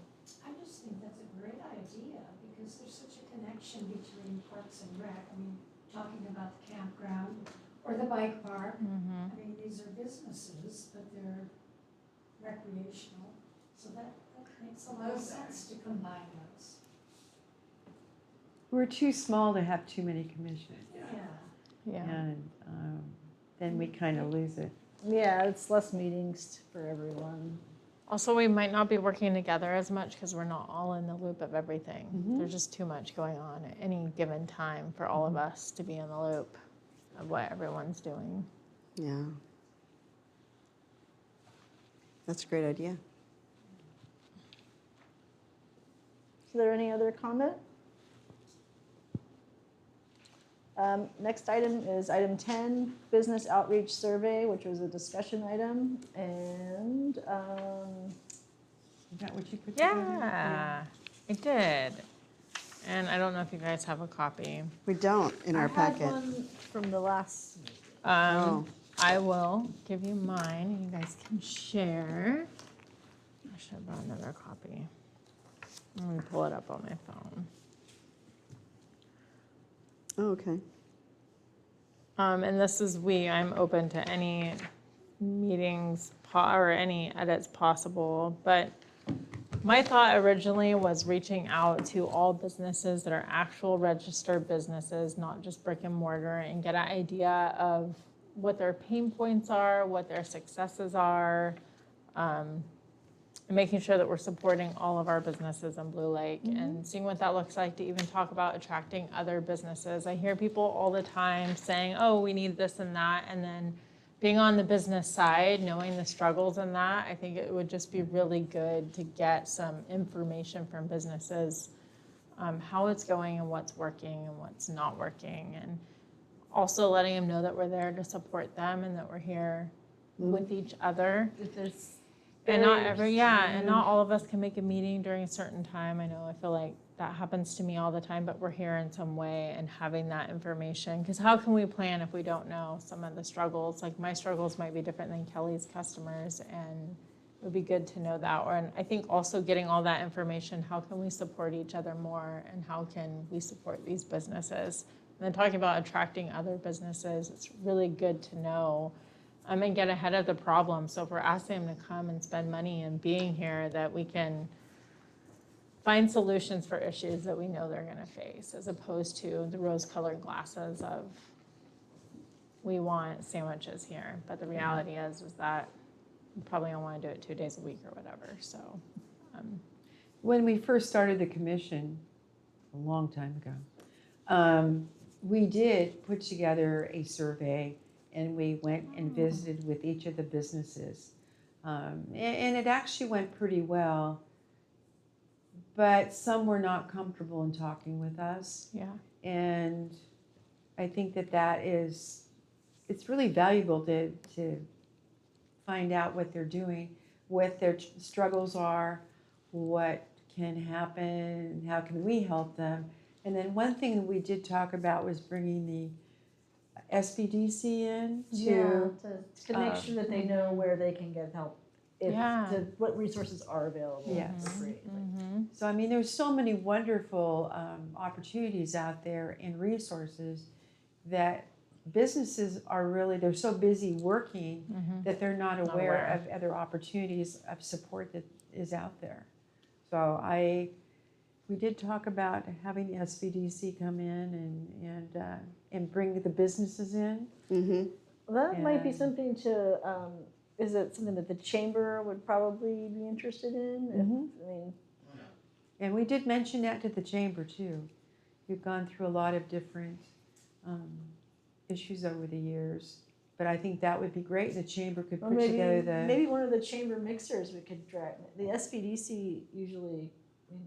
I just think that's a great idea, because there's such a connection between Parks and Rec. I mean, talking about the campground or the bike park. I mean, these are businesses, but they're recreational, so that makes a lot of sense to combine those.
We're too small to have too many commissions.
Yeah.
Yeah.
And then we kind of lose it.
Yeah, it's less meetings for everyone.
Also, we might not be working together as much because we're not all in the loop of everything. There's just too much going on at any given time for all of us to be in the loop of what everyone's doing.
Yeah. That's a great idea.
Is there any other comment? Next item is item 10, business outreach survey, which was a discussion item. And
Is that what you put together?
Yeah, I did. And I don't know if you guys have a copy.
We don't in our
I had
packet.
one from the last,
Oh.
I will give you mine and you guys can share. I should have brought another copy. Let me pull it up on my phone.
Oh, okay.
And this is I'm open to any meetings or any edits possible, but my thought originally was reaching out to all businesses that are actual registered businesses, not just brick and mortar, and get an idea of what their pain points are, what their successes are, and making sure that we're supporting all of our businesses in Blue Lake and seeing what that looks like to even talk about attracting other businesses. I hear people all the time saying, oh, we need this and that, and then being on the business side, knowing the struggles in that, I think it would just be really good to get some information from businesses, how it's going and what's working and what's not working, and also letting them know that we're there to support them and that we're here with each other.
if there's
And not
barriers
and not all of us can make a meeting during a certain time. I know, I feel like that happens to me all the time, but we're here in some way and having that information. Because how can we plan if we don't know some of the struggles? Like my struggles might be different than Kelly's customers, and it would be good to know that. Or, and I think also getting all that information, how can we support each other more and how can we support these businesses? And then talking about attracting other businesses, it's really good to know and get ahead of the problem. So if we're asking them to come and spend money and being here, that we can find solutions for issues that we know they're gonna face, as opposed to the rose-colored glasses of, we want sandwiches here, but the reality is that you probably don't wanna do it 2 days a week or whatever, so.
When we first started the commission, a long time ago, we did put together a survey and we went and visited with each of the businesses. And it actually went pretty well, but some were not comfortable in talking with us.
Yeah.
And I think that is, it's really valuable to find out what they're doing, what their struggles are, what can happen, how can we help them. And then one thing that we did talk about was bringing the SBDC in
to make sure that they know where they can get help. If,
Yeah.
what resources are available.
Yes.
Great.
So, I mean, there's so many wonderful opportunities out there and resources that businesses are really, they're so busy working that they're not aware of other opportunities of support that is out there. So we did talk about having the SBDC come in and bring the businesses in.
Mm-hmm.
Well, that might be
And-
something to, is it something that the chamber would probably be interested in? I mean,
And we did mention that to the chamber too. We've gone through a lot of different issues over the years, but I think that would be great. The chamber could
or
put together the.
maybe one of the chamber mixers we could drag. The SBDC usually, I mean,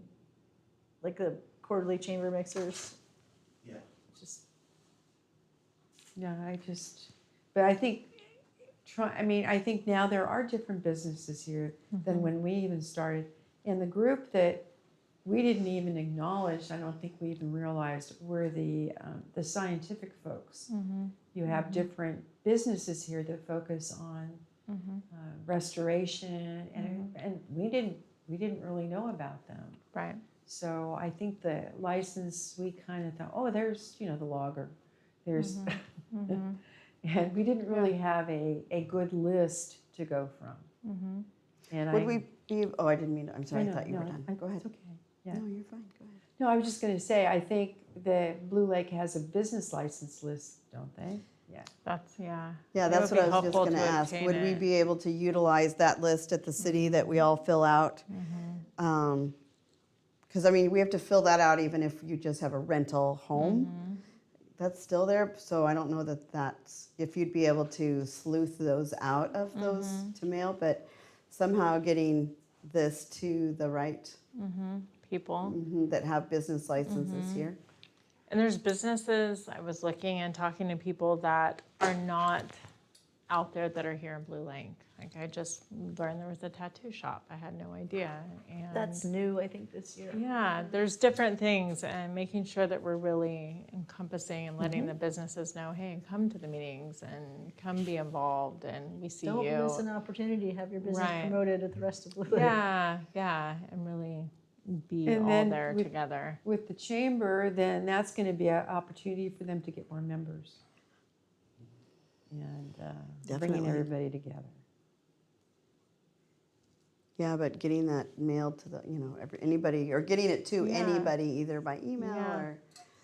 like the quarterly chamber mixers.
Yeah.
Just,
No, but I think, I think now there are different businesses here than when we even started. And the group that we didn't even acknowledge, I don't think we even realized, were the scientific folks. You have different businesses here that focus on restoration, and we didn't really know about them.
Right.
So I think the license, we kind of thought, oh, there's, the logger. There's, and we didn't really have a good list to go from. And
Would we be, oh, I didn't mean, I'm sorry, I
No,
thought you were
no,
done. Go ahead.
It's okay. Yeah.
No, you're fine, go ahead.
No, I was just going to say, I think the Blue Lake has a business license list, don't they? Yeah.
That's, yeah.
Yeah,
It
that's
would
what
be
I was just
helpful
gonna
to
ask.
obtain
Would we
it.
be able to utilize that list at the city that we all fill out? Because, I mean, we have to fill that out even if you just have a rental home. That's still there, so I don't know that's, if you'd be able to sleuth those out of those to mail, but somehow getting this to the right
People.
that have business licenses here.
And there's businesses, I was looking and talking to people that are not out there that are here in Blue Lake. Like I just learned there was a tattoo shop. I had no idea. And
that's new, I think, this year.
yeah, there's different things and making sure that we're really encompassing and letting the businesses know, hey, come to the meetings and come be involved and we see
Don't
you.
miss an opportunity to have your business
Right.
promoted at the rest of Blue Lake.
Yeah, and really be
And
all
then
there
with-
together.
With the chamber, then that's going to be an opportunity for them to get more members. And bringing
Definitely.
everybody together.
Yeah, but getting that mailed to the, anybody, or getting it to
Yeah.
anybody, either by email
Yeah.
or,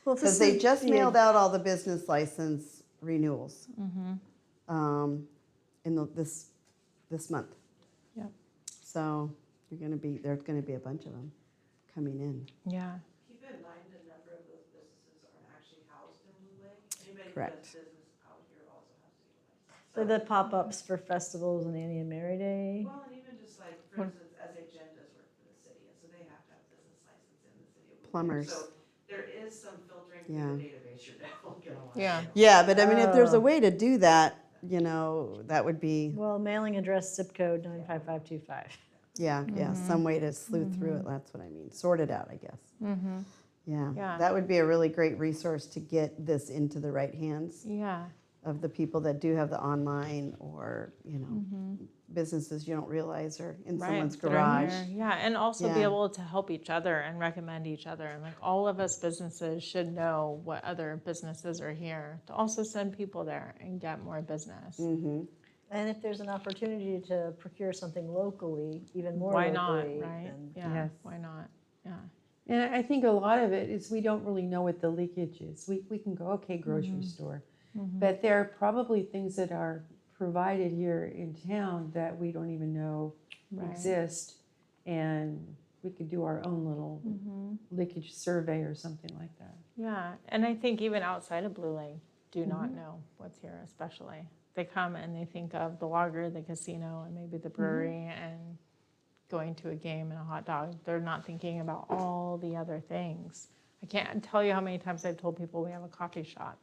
Well, if
because
this
they
is
just
the-
mailed out all the business license renewals in this month.
Yep.
So there's gonna be a bunch of them coming in.
Yeah.
Keep in mind, a number of those businesses aren't actually housed in Blue Lake. Anybody who
Correct.
does business out here also has to get a license.
So the pop-ups for festivals and Annie and Mary Day.
Well, and even just like, for instance, as agendas work for the city, and so they have to have business license in the city of Blue Lake.
Plumbers.
So there is some filtering
Yeah.
through the database, you're definitely gonna want.
Yeah.
Yeah, but I mean, if there's a
Oh.
way to do that, that would be,
Well, mailing address, zip code 95525.
yeah, some way to sleuth through it, that's what I mean, sort it out, I guess.
Yeah.
Yeah, that would be a really great resource to get this into the right hands.
Yeah.
of the people that do have the online or,
Mm-hmm.
businesses you don't realize are in
Right,
someone's
that are
garage.
here. Yeah, and also be
Yeah.
able to help each other and recommend each other. And like all of us businesses should know what other businesses are here to also send people there and get more business.
Mm-hmm.
And if there's an opportunity to procure something locally, even more
Why not,
locally,
right?
then
Yeah,
Yes.
why not? Yeah.
And I think a lot of it is we don't really know what the leakage is. We can go, okay, grocery
Mm-hmm.
store. But there are probably things that are provided here in town that we don't even know
Right.
exist. And we could do our own little
Mm-hmm.
leakage survey or something like that.
Yeah, and I think even outside of Blue Lake do
Mm-hmm.
not know what's here, especially. They come and they think of the lager, the casino, and maybe the
Mm-hmm.
brewery and going to a game and a hot dog. They're not thinking about all the other things. I can't tell you how many times I've told people we have a coffee shop.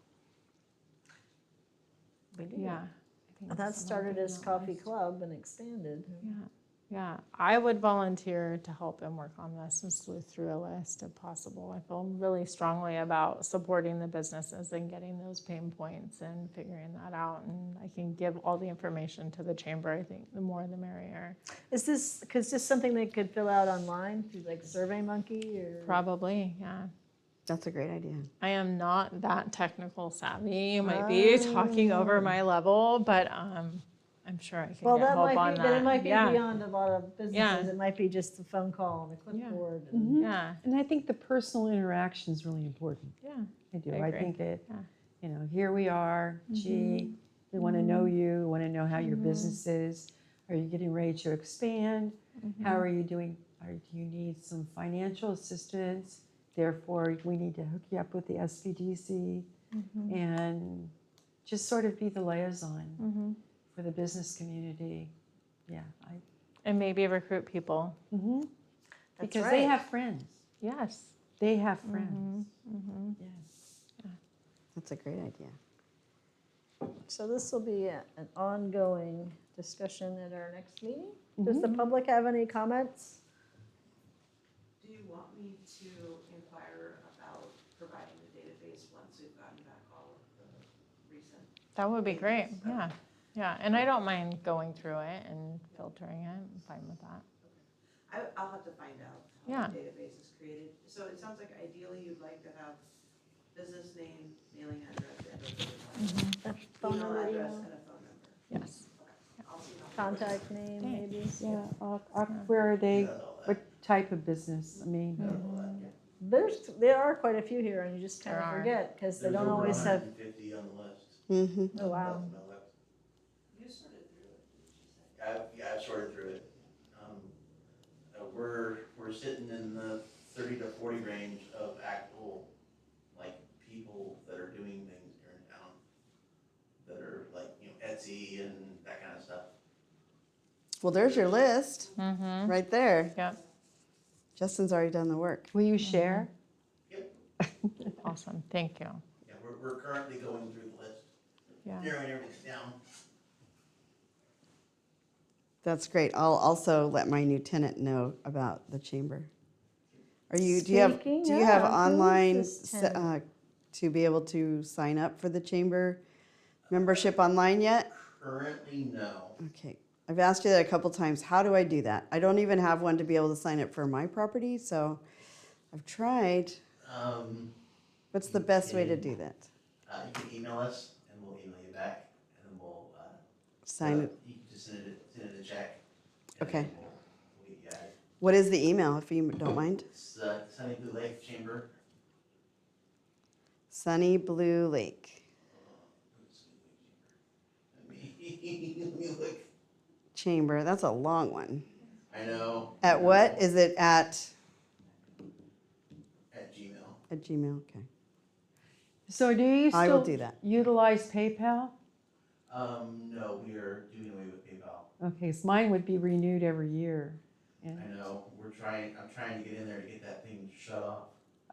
we do.
Yeah. I think
And that
it's
started
somewhere
as
down that
Coffee
list.
Club and expanded.
Yeah, yeah. I would volunteer to help and work on this and sleuth through a list if possible. I feel really strongly about supporting the businesses and getting those pain points and figuring that out. And I can give all the information to the chamber. I think the more the merrier.
Is this, because this something they could fill out online through like SurveyMonkey or?
Probably, yeah.
That's a great idea.
I am not that technical savvy. You might be talking over my level, but I'm sure I can
Well,
get
that
help on
might be, but it might be
Yeah.
beyond a lot of businesses.
Yeah.
It might be just a phone call and a clipboard. and-
Mm-hmm.
Yeah,
And I think the personal interaction is really important.
yeah.
I do.
I
I
agree.
think it,
Yeah.
here we are, gee, we want to know you, we want to know how your business is. Are you getting ready to expand? How are you doing? Do you need some financial assistance? Therefore, we need to hook you up with the SBDC and just sort of be the liaison for the business community. Yeah,
And maybe recruit people.
That's
because
right.
they have friends.
Yes.
They have friends. Yes.
That's a great idea.
So this will be an ongoing discussion at our next meeting. Does the public have any comments?
Do you want me to inquire about providing the database once we've gotten back all of the recent?
That would be great. Yeah. Yeah. And I don't mind going through it and filtering it. I'm fine with that.
I'll have to find out
Yeah.
how the database is created. So it sounds like ideally you'd like to have business name, mailing address, and
A phone
email
number,
address,
email,
and a phone number.
Yes.
I'll see how.
contact name, maybe?
Yeah, where are they, what type of business? I mean,
There are quite a few here, and you just kind
There
of
are.
forget, because they don't always have,
150 on the list.
Mm-hmm.
oh, wow.
You sorted through it, did you say?
Yeah, I've sorted through it. We're sitting in the 30 to 40 range of actual, like, people that are doing things here in town that are like, Etsy and that kind of stuff.
Well, there's your list
Mm-hmm.
right there.
Yep.
Justin's already done the work.
will you share?
Awesome. Thank you.
Yeah, we're currently going through the list,
Yeah.
narrowing everything down.
That's great. I'll also let my new tenant know about the chamber. Do you have
Speaking
online
of, who's this tenant?
to be able to sign up for the chamber membership online yet?
Currently, no.
Okay. I've asked you that a couple times. How do I do that? I don't even have one to be able to sign up for my property, so I've tried. What's the best way to do that?
You can email us and we'll email you back and then we'll,
Sign it.
You can just send it a check.
Okay.
And we'll get you added.
What is the email, if you don't mind?
It's Sunny Blue Lake Chamber.
Sunny Blue Lake
Let me look.
Chamber. That's a long one.
I know.
At what? Is it at
Gmail.
Gmail? Okay.
So do you
I will
still
do that.
utilize PayPal?
No, we are doing away with PayPal.
Okay, so mine would be renewed every year. And
I know. I'm trying to get in there to get that thing shut off.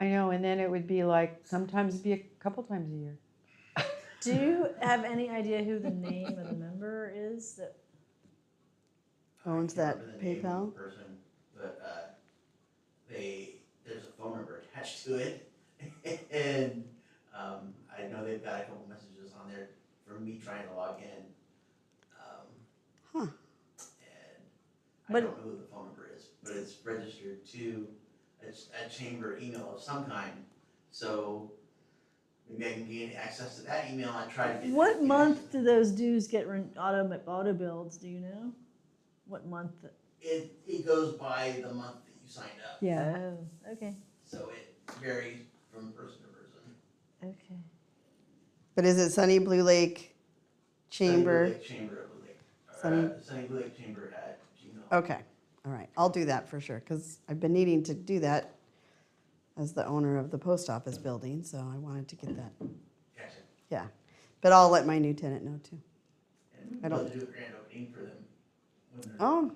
I know, and then it would be like, sometimes it'd be a couple times a year.
Do you have any idea who the name of the member is that?
Owns
I can't
that
remember the name of the
PayPal?
person, but there's a phone number attached to it, and I know they've got a couple messages on there from me trying to log in.
Huh.
And I
But-
don't know who the phone number is, but it's registered to a chamber email of some kind. So maybe I can gain access to that email and try to get.
What
that
month
connection.
do those dues get auto bills? Do you know? What month?
It goes by the month that you signed up.
Yeah.
Oh, okay,
So it varies from person to person.
okay.
But is it Sunny Blue Lake Chamber?
Sunny Blue Lake Chamber of Blue Lake.
Sunny-
Sunny Blue Lake Chamber at Gmail.
Okay, all right, I'll do that for sure, because I've been needing to do that as the owner of the post office building, so I wanted to get that,
Gotcha.
yeah. But I'll let my new tenant know too.
And
I
we'd
don't-
love to do a grand opening for them. when they're-
Oh,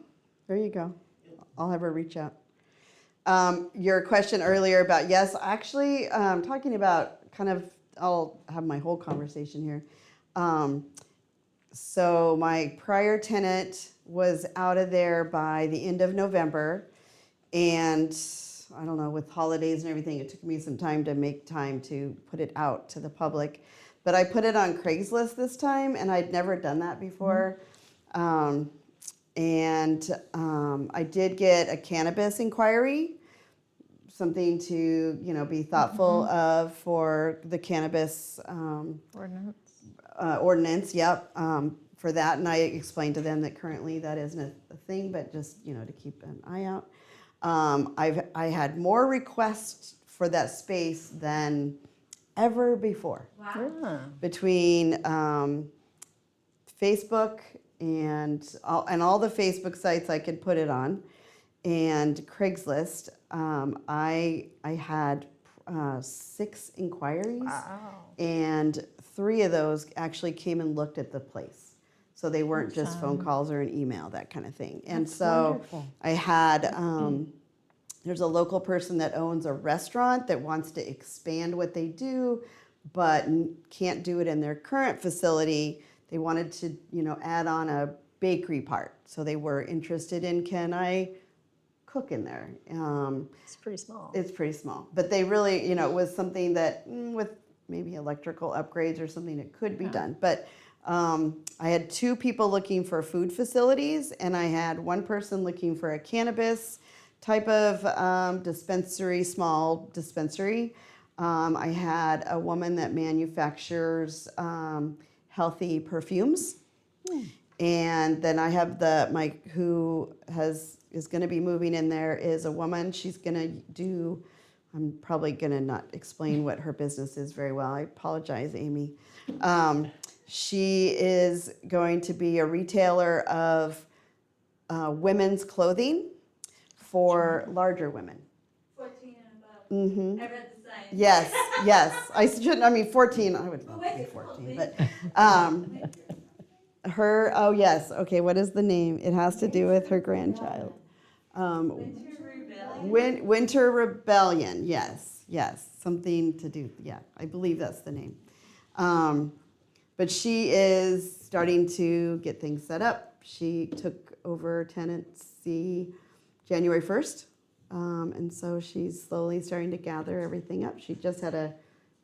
there you go. I'll have her reach out. Your question earlier about, yes, actually, talking about kind of, I'll have my whole conversation here. So my prior tenant was out of there by the end of November. And I don't know, with holidays and everything, it took me some time to make time to put it out to the public. But I put it on Craigslist this time, and I'd never done that before. I did get a cannabis inquiry, something to, be thoughtful of for the cannabis
Ordinance.
ordinance, yep, for that. And I explained to them that currently that isn't a thing, but just, to keep an eye out. I had more requests for that space than ever before.
Wow.
Ah,
Between Facebook and all the Facebook sites I could put it on, and Craigslist, I had 6 inquiries,
wow.
and 3 of those actually came and looked at the place. So they weren't just phone
Awesome.
calls or an email, that kind of thing. And
That's
so
wonderful.
I had, there's a local person that owns a restaurant that wants to expand what they do, but can't do it in their current facility. They wanted to, add on a bakery part. So they were interested in, can I cook in there?
It's pretty small.
It's pretty small, but they really, it was something that with maybe electrical upgrades or something that could be done. But I had 2 people looking for food facilities, and I had 1 person looking for a cannabis type of dispensary, small dispensary. I had a woman that manufactures healthy perfumes. And then I have who is going to be moving in there is a woman. She's going to do, I'm probably going to not explain what her business is very well. I apologize, Amy. She is going to be a retailer of women's clothing for larger women.
14 and above.
Mm-hmm.
I read the sign.
Yes, yes. 14, I would love to be 14, but her, oh yes, okay, what is the name? It has to do with her grandchild. Winter Rebellion, yes, something to do, yeah, I believe that's the name. But she is starting to get things set up. She took over tenancy January 1st. And so she's slowly starting to gather everything up. She just had a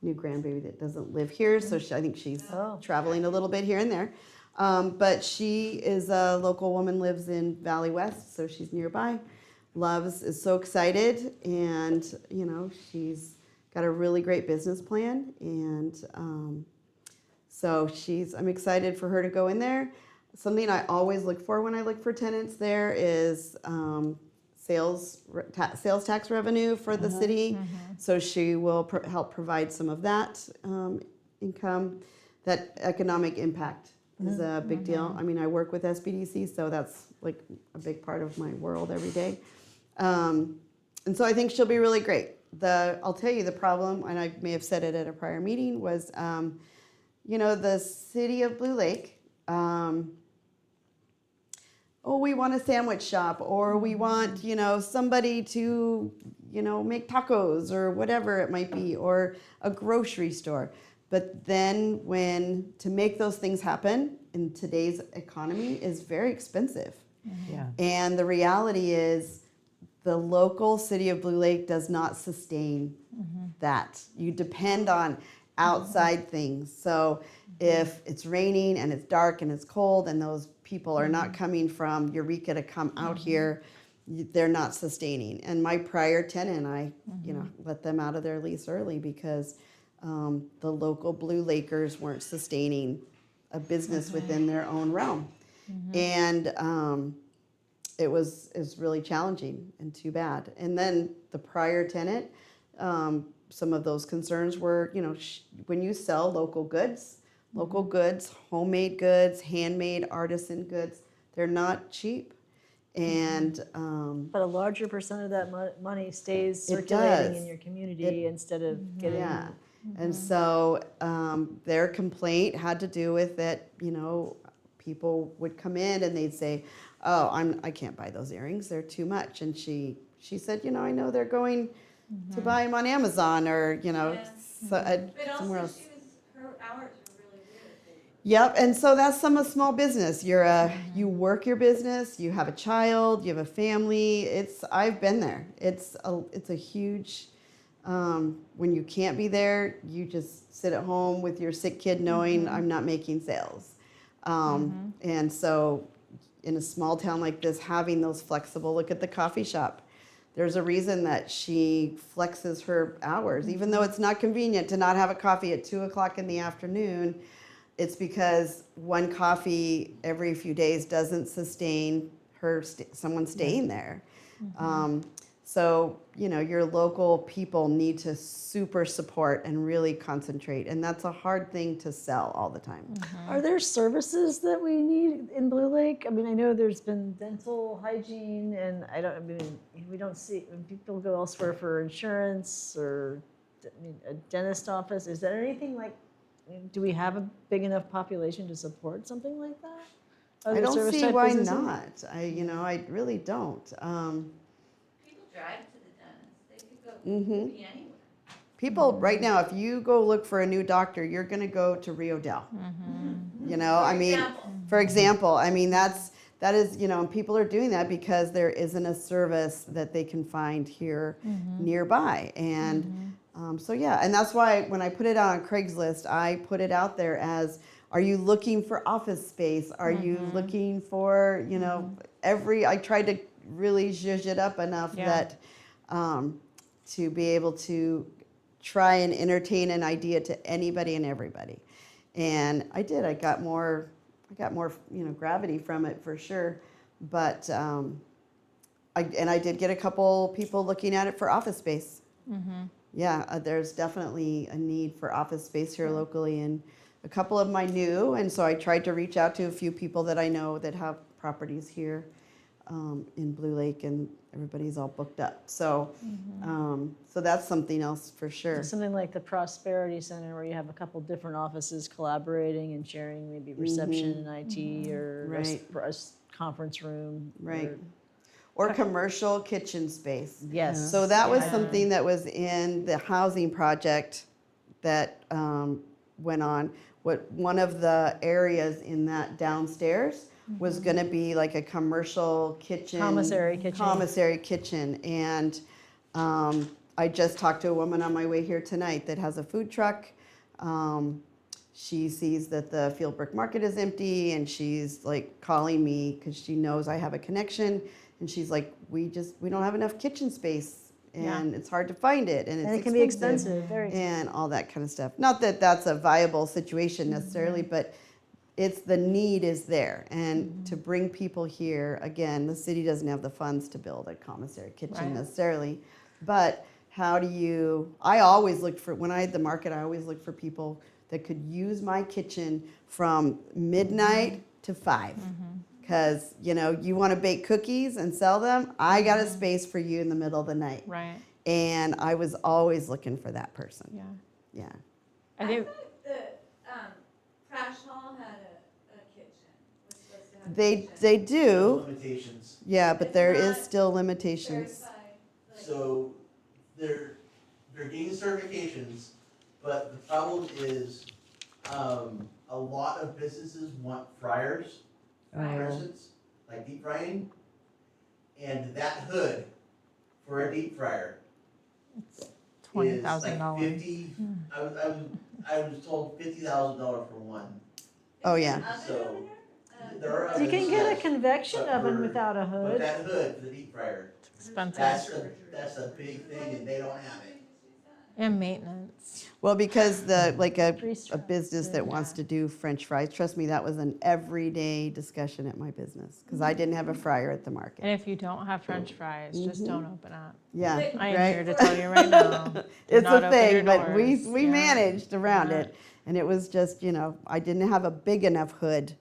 new grandbaby that doesn't live here, so I think she's traveling a little bit here and there. But she is a local woman, lives in Valley West, so she's nearby. Is so excited, and she's got a really great business plan, and so I'm excited for her to go in there. Something I always look for when I look for tenants there is sales tax revenue for the city. So she will help provide some of that income. That economic impact is a big deal. I mean, I work with SBDC, so that's like a big part of my world every day. And so I think she'll be really great. I'll tell you the problem, and I may have said it at a prior meeting, was the city of Blue Lake, we want a sandwich shop, or we want, somebody to, make tacos or whatever it might be, or a grocery store. But then to make those things happen in today's economy is very expensive.
Yeah.
And the reality is the local city of Blue Lake does not sustain that. You depend on outside things. So If it's raining and it's dark and it's cold and those people are not coming from Eureka to come out here, they're not sustaining. And my prior tenant, I, let them out of their lease early because the local Blue Lakers weren't sustaining a business within their own realm. And it was really challenging and too bad. And then the prior tenant, some of those concerns were, when you sell local goods, homemade goods, handmade artisan goods, they're not cheap. And
But a larger percent of that money stays
It
circulating
does.
in your community instead of getting.
yeah. And so their complaint had to do with that, people would come in and they'd say, oh, I can't buy those earrings, they're too much. And she said, I know they're going to buy them on Amazon or,
Yeah.
so,
But
somewhere
also
else.
her hours were really weird.
Yep, and so that's some of small business. You work your business, you have a child, you have a family. I've been there. It's a huge, when you can't be there, you just sit at home with your sick kid knowing I'm not making sales. And so in a small town like this, having those flexible, look at the coffee shop. There's a reason that she flexes her hours, even though it's not convenient to not have a coffee at 2:00 in the afternoon. It's because one coffee every few days doesn't sustain someone staying there. So, your local people need to super support and really concentrate. And that's a hard thing to sell all the time.
Are there services that we need in Blue Lake? I mean, I know there's been dental hygiene, and we don't see, when people go elsewhere for insurance or a dentist office, is there anything like, do we have a big enough population to support something like that?
I
Other
don't
service
see
type
why
businesses?
not. I really don't.
People drive to the dentist, they could go, could be anywhere.
People right now, if you go look for a new doctor, you're going to go to Rio Dell. For example, that is, and people are doing that because there isn't a service that they can find here nearby. And so, yeah, and that's why when I put it out on Craigslist, I put it out there as, are you looking for office space? Are you looking for, I tried to really zhuzh it up enough that to be able to try and entertain an idea to anybody and everybody. And I did. I got more, gravity from it for sure. But I did get a couple people looking at it for office space. Yeah, there's definitely a need for office space here locally, and a couple of my new. And so I tried to reach out to a few people that I know that have properties here in Blue Lake, and everybody's all booked up. So, so that's something else for sure.
Something like the Prosperity Center, where you have a couple different offices collaborating and sharing maybe reception and IT or a conference room.
Right. Or commercial kitchen space.
Yes.
So that was something that was in the housing project that went on. One of the areas in that downstairs was going to be like a commercial kitchen.
Commissary kitchen.
And I just talked to a woman on my way here tonight that has a food truck. She sees that the Fieldbrook Market is empty, and she's like calling me because she knows I have a connection. And she's like, we don't have enough kitchen space, and it's hard to find it, and
it can be expensive, very expensive.
and all that kind of stuff. Not that that's a viable situation necessarily, but the need is there. And to bring people here, again, the city doesn't have the funds to build a commissary kitchen necessarily, but I always looked for, when I had the market, I always looked for people that could use my kitchen from midnight to 5. Because, you want to bake cookies and sell them, I got a space for you in the middle of the night.
Right.
And I was always looking for that person.
Yeah.
Yeah.
I think
The Crash Hall had a kitchen, was supposed to have a
They
kitchen.
they do,
Limitations.
yeah, but
It's
there is
not
still limitations.
Verified, like-
So they're getting certifications, but the problem is a lot of businesses want fryers, persons, like deep frying, and that hood for a deep fryer is like
$20,000.
50. I was told $50,000 for one.
Oh, yeah.
So there are
You
others.
can get a
yes.
convection
But
oven
we're-
without a
But
hood.
that hood for the deep fryer,
It's expensive.
that's a big thing, and they don't have it.
And maintenance.
Well, because like a
Pre-stressed,
business that wants to do French fries, trust me, that was an everyday discussion at my business because I didn't have a fryer at the market.
And if you don't have French fries, just don't open up.
Yeah,
I am
right.
here to tell you right now. do
It's
not
a
open your
thing, but we
doors.
we
Yeah.
managed around
Yeah.
it, and it was just I didn't have a big enough hood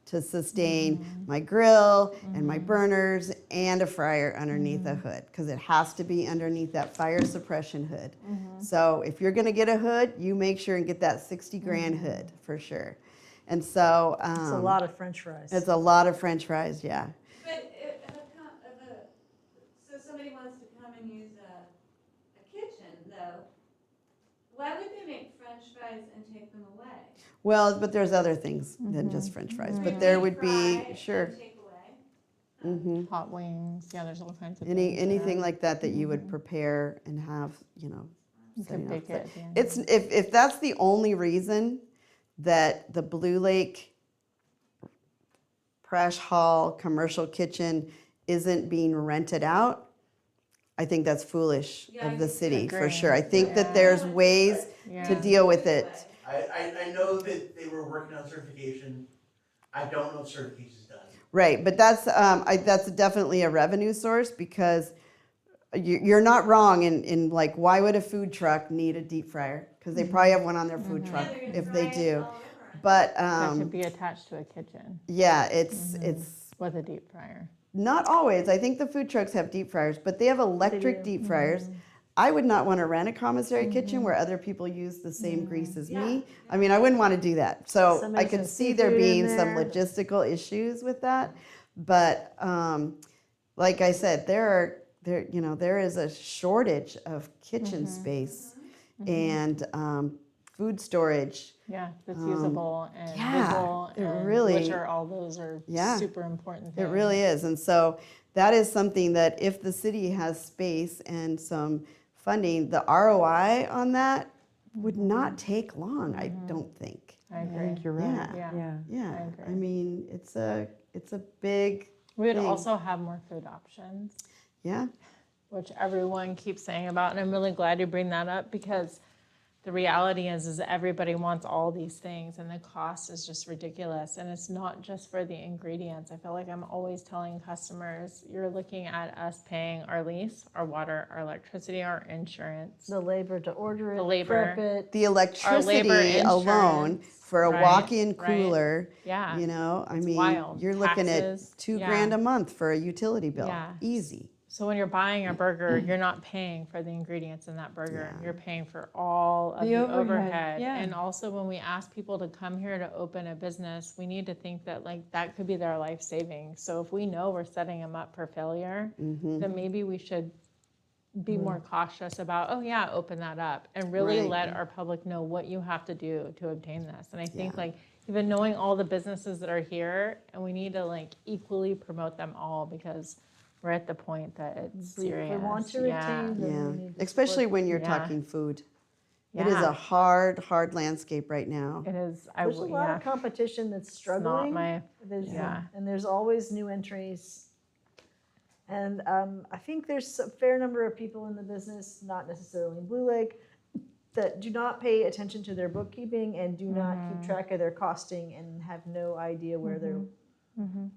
to sustain my grill and my burners and a fryer underneath the hood because it has to be underneath that fire suppression hood. So if you're going to get a hood, you make sure and get that 60 grand hood for sure. And so
It's a lot of French fries.
it's a lot of French fries, yeah.
But so somebody wants to come and use a kitchen though, why would they make French fries and take them away?
Well, but there's other things than just French fries. But there would be sure.
Take away?
hmm
Hot wings. Yeah, there's all kinds of
Any
things.
anything like that that you would prepare and have,
You
setting
could
up.
bake it at the end.
It's if that's the only reason that the Blue Lake Prash Hall commercial kitchen isn't being rented out, I think that's foolish
Yeah,
of the
I
city for
agree.
sure. I think that
Yeah.
there's ways
Yeah.
to deal with it.
I know that they were working on certification. I don't know if certification's done.
Right, but that's definitely a revenue source because you're not wrong in like why would a food truck need a deep fryer? Because they probably have one on their food truck
Yeah, they're gonna
if they
fry it
do.
all over.
But
That could be attached to a kitchen
yeah, it's
with a deep fryer.
not always. I think the food trucks have deep fryers, but they have electric deep fryers. I would not want to rent a commissary kitchen where other people use the same grease as me. I mean, I wouldn't want to do that. So
Somebody
I could
says
see there
seafood in
being some
there.
logistical issues with that. But like I said, there is a shortage of kitchen space and food storage.
Yeah, that's usable and
yeah,
visual,
it
and
really-
which are all those are
Yeah.
super important
It
things.
really is. And so that is something that if the city has space and some funding, the ROI on that would not take long, I don't think.
I
I
agree.
think you're right.
Yeah.
Yeah.
Yeah. I
agree.
mean, it's a big,
We would
thing.
also have more food options,
yeah.
which everyone keeps saying about, and I'm really glad you bring that up because the reality is everybody wants all these things and the cost is just ridiculous. And it's not just for the ingredients. I feel like I'm always telling customers, you're looking at us paying our lease, our water, our electricity, our insurance.
The labor to order it,
The labor.
prep it.
The electricity alone
insurance,
for a
right,
walk-in
right.
cooler,
Yeah.
I
It's
mean,
wild.
you're looking
Taxes,
at $2
yeah.
grand a month for a utility bill.
Yeah.
Easy.
So when you're buying a burger, you're not paying for the ingredients in that burger.
Yeah.
You're paying for all of
The
the
overhead,
overhead.
yeah.
And also when we ask people to come here to open a business, we need to think that like that could be their life savings. So if we know we're setting them up for failure, then maybe we should be more cautious about, oh yeah, open that up and really
Right.
let our public know what you have to do to obtain this. And I think
Yeah.
like even knowing all the businesses that are here, and we need to like equally promote them all because we're at the point that it's
If we
serious.
want to
Yeah.
retain, then
Yeah.
we need to
Especially
support-
when you're
Yeah.
talking food. It is
Yeah.
a hard landscape right now.
It is.
There's a lot
yeah.
of competition that's
It's
struggling.
not my.
There's,
Yeah.
and there's always new entries. And I think there's a fair number of people in the business, not necessarily in Blue Lake, that do not pay attention to their bookkeeping and do not keep track of their costing and have no idea where they're,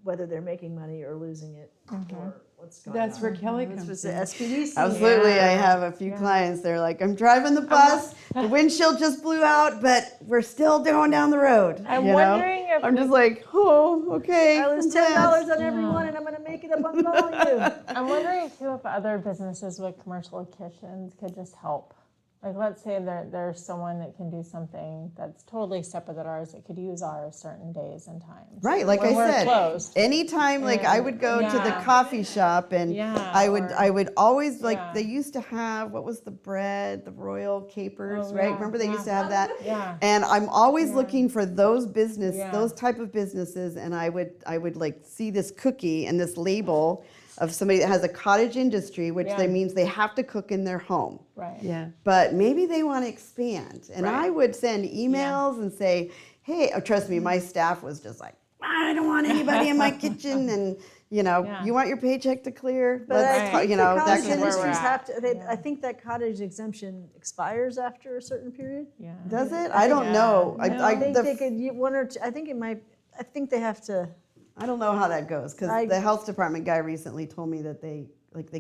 whether they're making money or losing it or what's going
That's
on.
where Kelly
This
comes
was
in.
the SPDC.
Absolutely. I
Yeah.
have a few clients. They're like, I'm driving the bus, the windshield just blew out, but we're still going down the road.
I'm
you know?
wondering if
I'm just like, oh, okay.
I lose $10 on every one and I'm gonna make it up on volume.
I'm wondering too if other businesses with commercial kitchens could just help. Like, let's say there's someone that can do something that's totally separate than ours that could use ours certain days and times.
Right, like
When
I
we're
said,
closed.
anytime like I would go to the
Yeah.
coffee shop and
Yeah,
I would always like
Yeah.
they used to have what was the bread, the Royal Capers,
Oh,
right?
yeah,
Remember they used to
yeah.
have that?
Yeah.
And I'm always
Yeah.
looking for those
Yeah.
those type of businesses, and I would like see this cookie and this label of somebody that has a cottage industry, which
Yeah.
they means they have to cook in their home.
Right.
Yeah.
But maybe they want to expand. And I
Right.
would send emails and say, hey, oh, trust me, my staff was just like, I don't want anybody in my kitchen. And, you know,
Yeah.
you want your paycheck to clear?
But I
Let's talk,
think
you
the
know, that
cottage
kind of
where we're
industries
thing.
have to,
at.
I think that cottage exemption expires after a certain period.
Yeah.
Does it? I don't know.
No.
I think
the-
they could, one or two, I think it might, I think they have to,
I don't know how that goes because
I-
the health department guy recently told me that they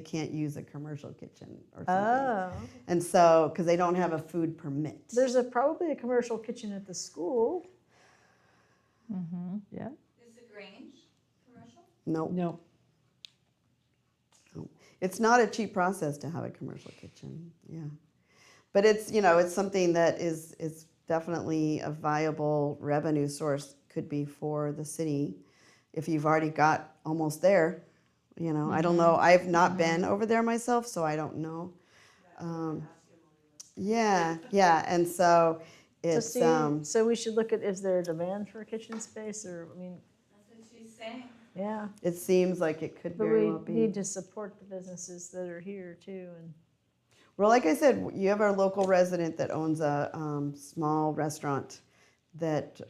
can't use a commercial kitchen or something.
oh.
And so, because they don't have a food permit.
There's probably a commercial kitchen at the school.
Yeah.
Is the Grange commercial?
No,
No.
it's not a cheap process to have a commercial kitchen. Yeah. But it's, you know, it's something that is definitely a viable revenue source, could be for the city if you've already got almost there. You know, I don't know. I've not been over there myself, so I don't know. Yeah, and so
So
it's
see, so we should look at, is there a demand for a kitchen space or, I mean,
That's what she's saying.
yeah.
it seems like it could
But
very
we
well be.
need to support the businesses that are here too and.
Well, like I said, you have our local resident that owns a small restaurant that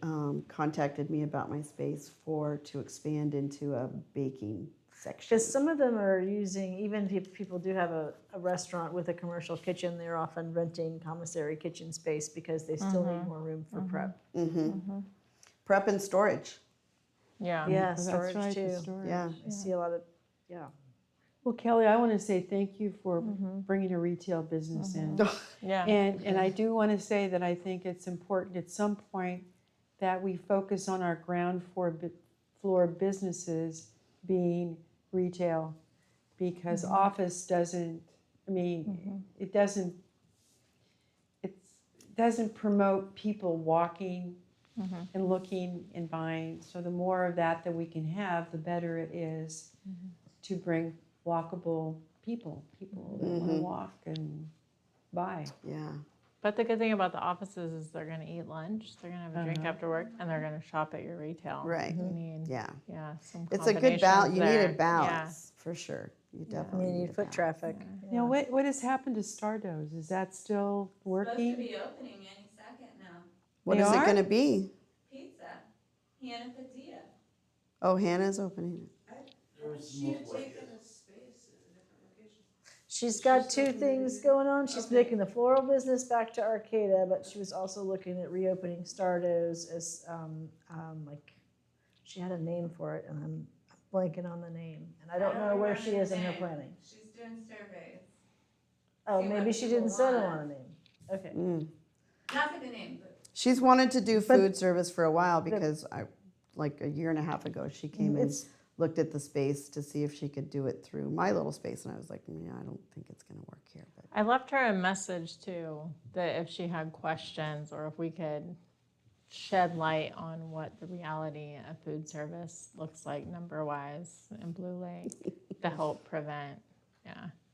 contacted me about my space to expand into a baking section.
Because some of them are using, even if people do have a restaurant with a commercial kitchen, they're often renting commissary kitchen space because they still need more room for prep.
Prep and storage.
Yeah.
Yeah,
That's
storage
right, the
too.
storage.
Yeah.
I see a lot of, yeah.
Well, Kelly, I want to say thank you for bringing a retail business in.
Yeah.
And I do want to say that I think it's important at some point that we focus on our ground floor businesses being retail, because office doesn't, I mean, it doesn't promote people walking and looking and buying. So the more of that we can have, the better it is to bring walkable people that want to walk and buy.
Yeah.
But the good thing about the offices is they're going to eat lunch, they're going to have a drink after work, and they're going to shop at your retail.
Right.
You need,
Yeah.
some
It's a good balance.
combinations
You need
there.
a balance for sure. You definitely
You
need
need
a
foot
balance.
traffic.
Now, what has happened to Stardo's? Is that still
Supposed to
working?
be opening any second now.
What
They
is
are?
it going to be?
Pizza. Hannah Padilla.
Oh, Hannah's opening it.
She's got two things going on. She's making the floral business back to Arcata, but she was also looking at reopening Stardo's as, like, she had a name for it, and I'm blanking on the name. And I don't know where she is in her planning.
She's doing surveys.
Oh,
See what
maybe she
people
didn't settle
want.
on a name. Okay.
Not for the name, but
She's wanted to do
But-
food service for a while because like a year and a half ago, she came and
It's-
looked at the space to see if she could do it through my little space. And I was like, yeah, I don't think it's going to work here. But
I left her a message too, that if she had questions or if we could shed light on what the reality of food service looks like number-wise in Blue Lake to help prevent,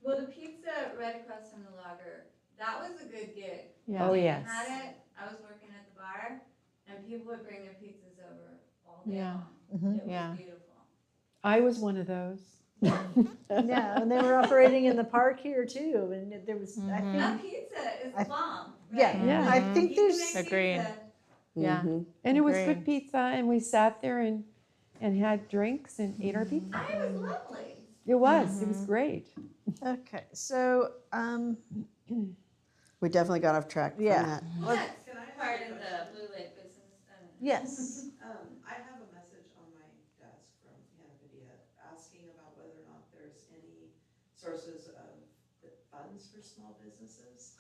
well, the pizza right across from the lager, that was a good gig.
Yeah.
Oh,
When I
yes.
had it, I was working at the bar, and people would bring their pizzas over all day
Yeah.
long. It
Yeah.
was beautiful.
I was one of those.
Yeah, and they were operating in the park here too, and there was, I
That
think,
pizza is
I-
the bomb,
yeah,
right?
Yeah.
I think
You can
there's,
make
Agreed.
pizza.
yeah.
And it was
Agreed.
good pizza, and we sat there and had drinks and ate our pizza.
It was lovely.
It was great.
okay, so,
we definitely got off track from
Yeah.
that.
That's part of the Blue Lake business.
yes.
I have a message on my desk from Hannah Padilla asking about whether or not there's any sources of funds for small businesses.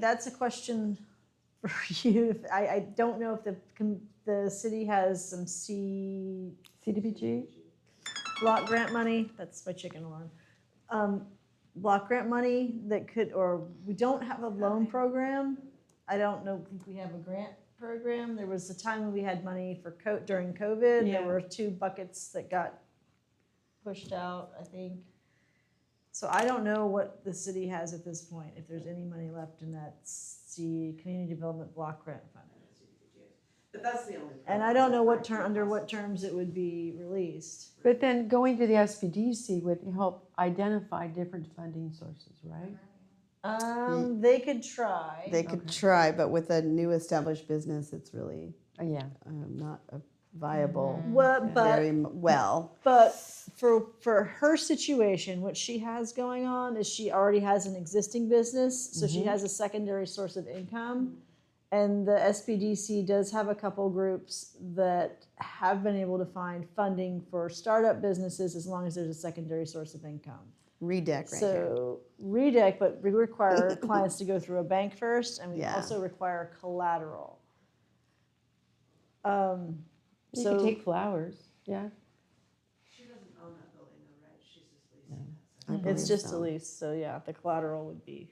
That's a question for you. I don't know if the city has some
CDBG?
block grant money, that's my chicken alarm. Block grant money that could, or we don't have a loan program. I don't think we have a grant program. There was a time when we had money for during COVID.
Yeah.
There were 2 buckets that got pushed out, I think. So I don't know what the city has at this point, if there's any money left in that community development block grant fund.
But that's the only.
And I don't know under what terms it would be released.
But then going to the SBDC would help identify different funding sources, right?
They could try.
They could try, but with a new established business, it's really
Yeah.
not a viable,
Well,
well.
but for her situation, what she has going on is she already has an existing business, so she has a secondary source of income. And the SBDC does have a couple groups that have been able to find funding for startup businesses as long as there's a secondary source of income.
Redeck right here.
So redeck, but we require clients to go through a bank first, and we
Yeah.
also require collateral.
You
So
could take flowers, yeah.
She doesn't own that building though, right? She's just leasing it.
I
it's
believe
just
so.
a lease, so yeah, the collateral would be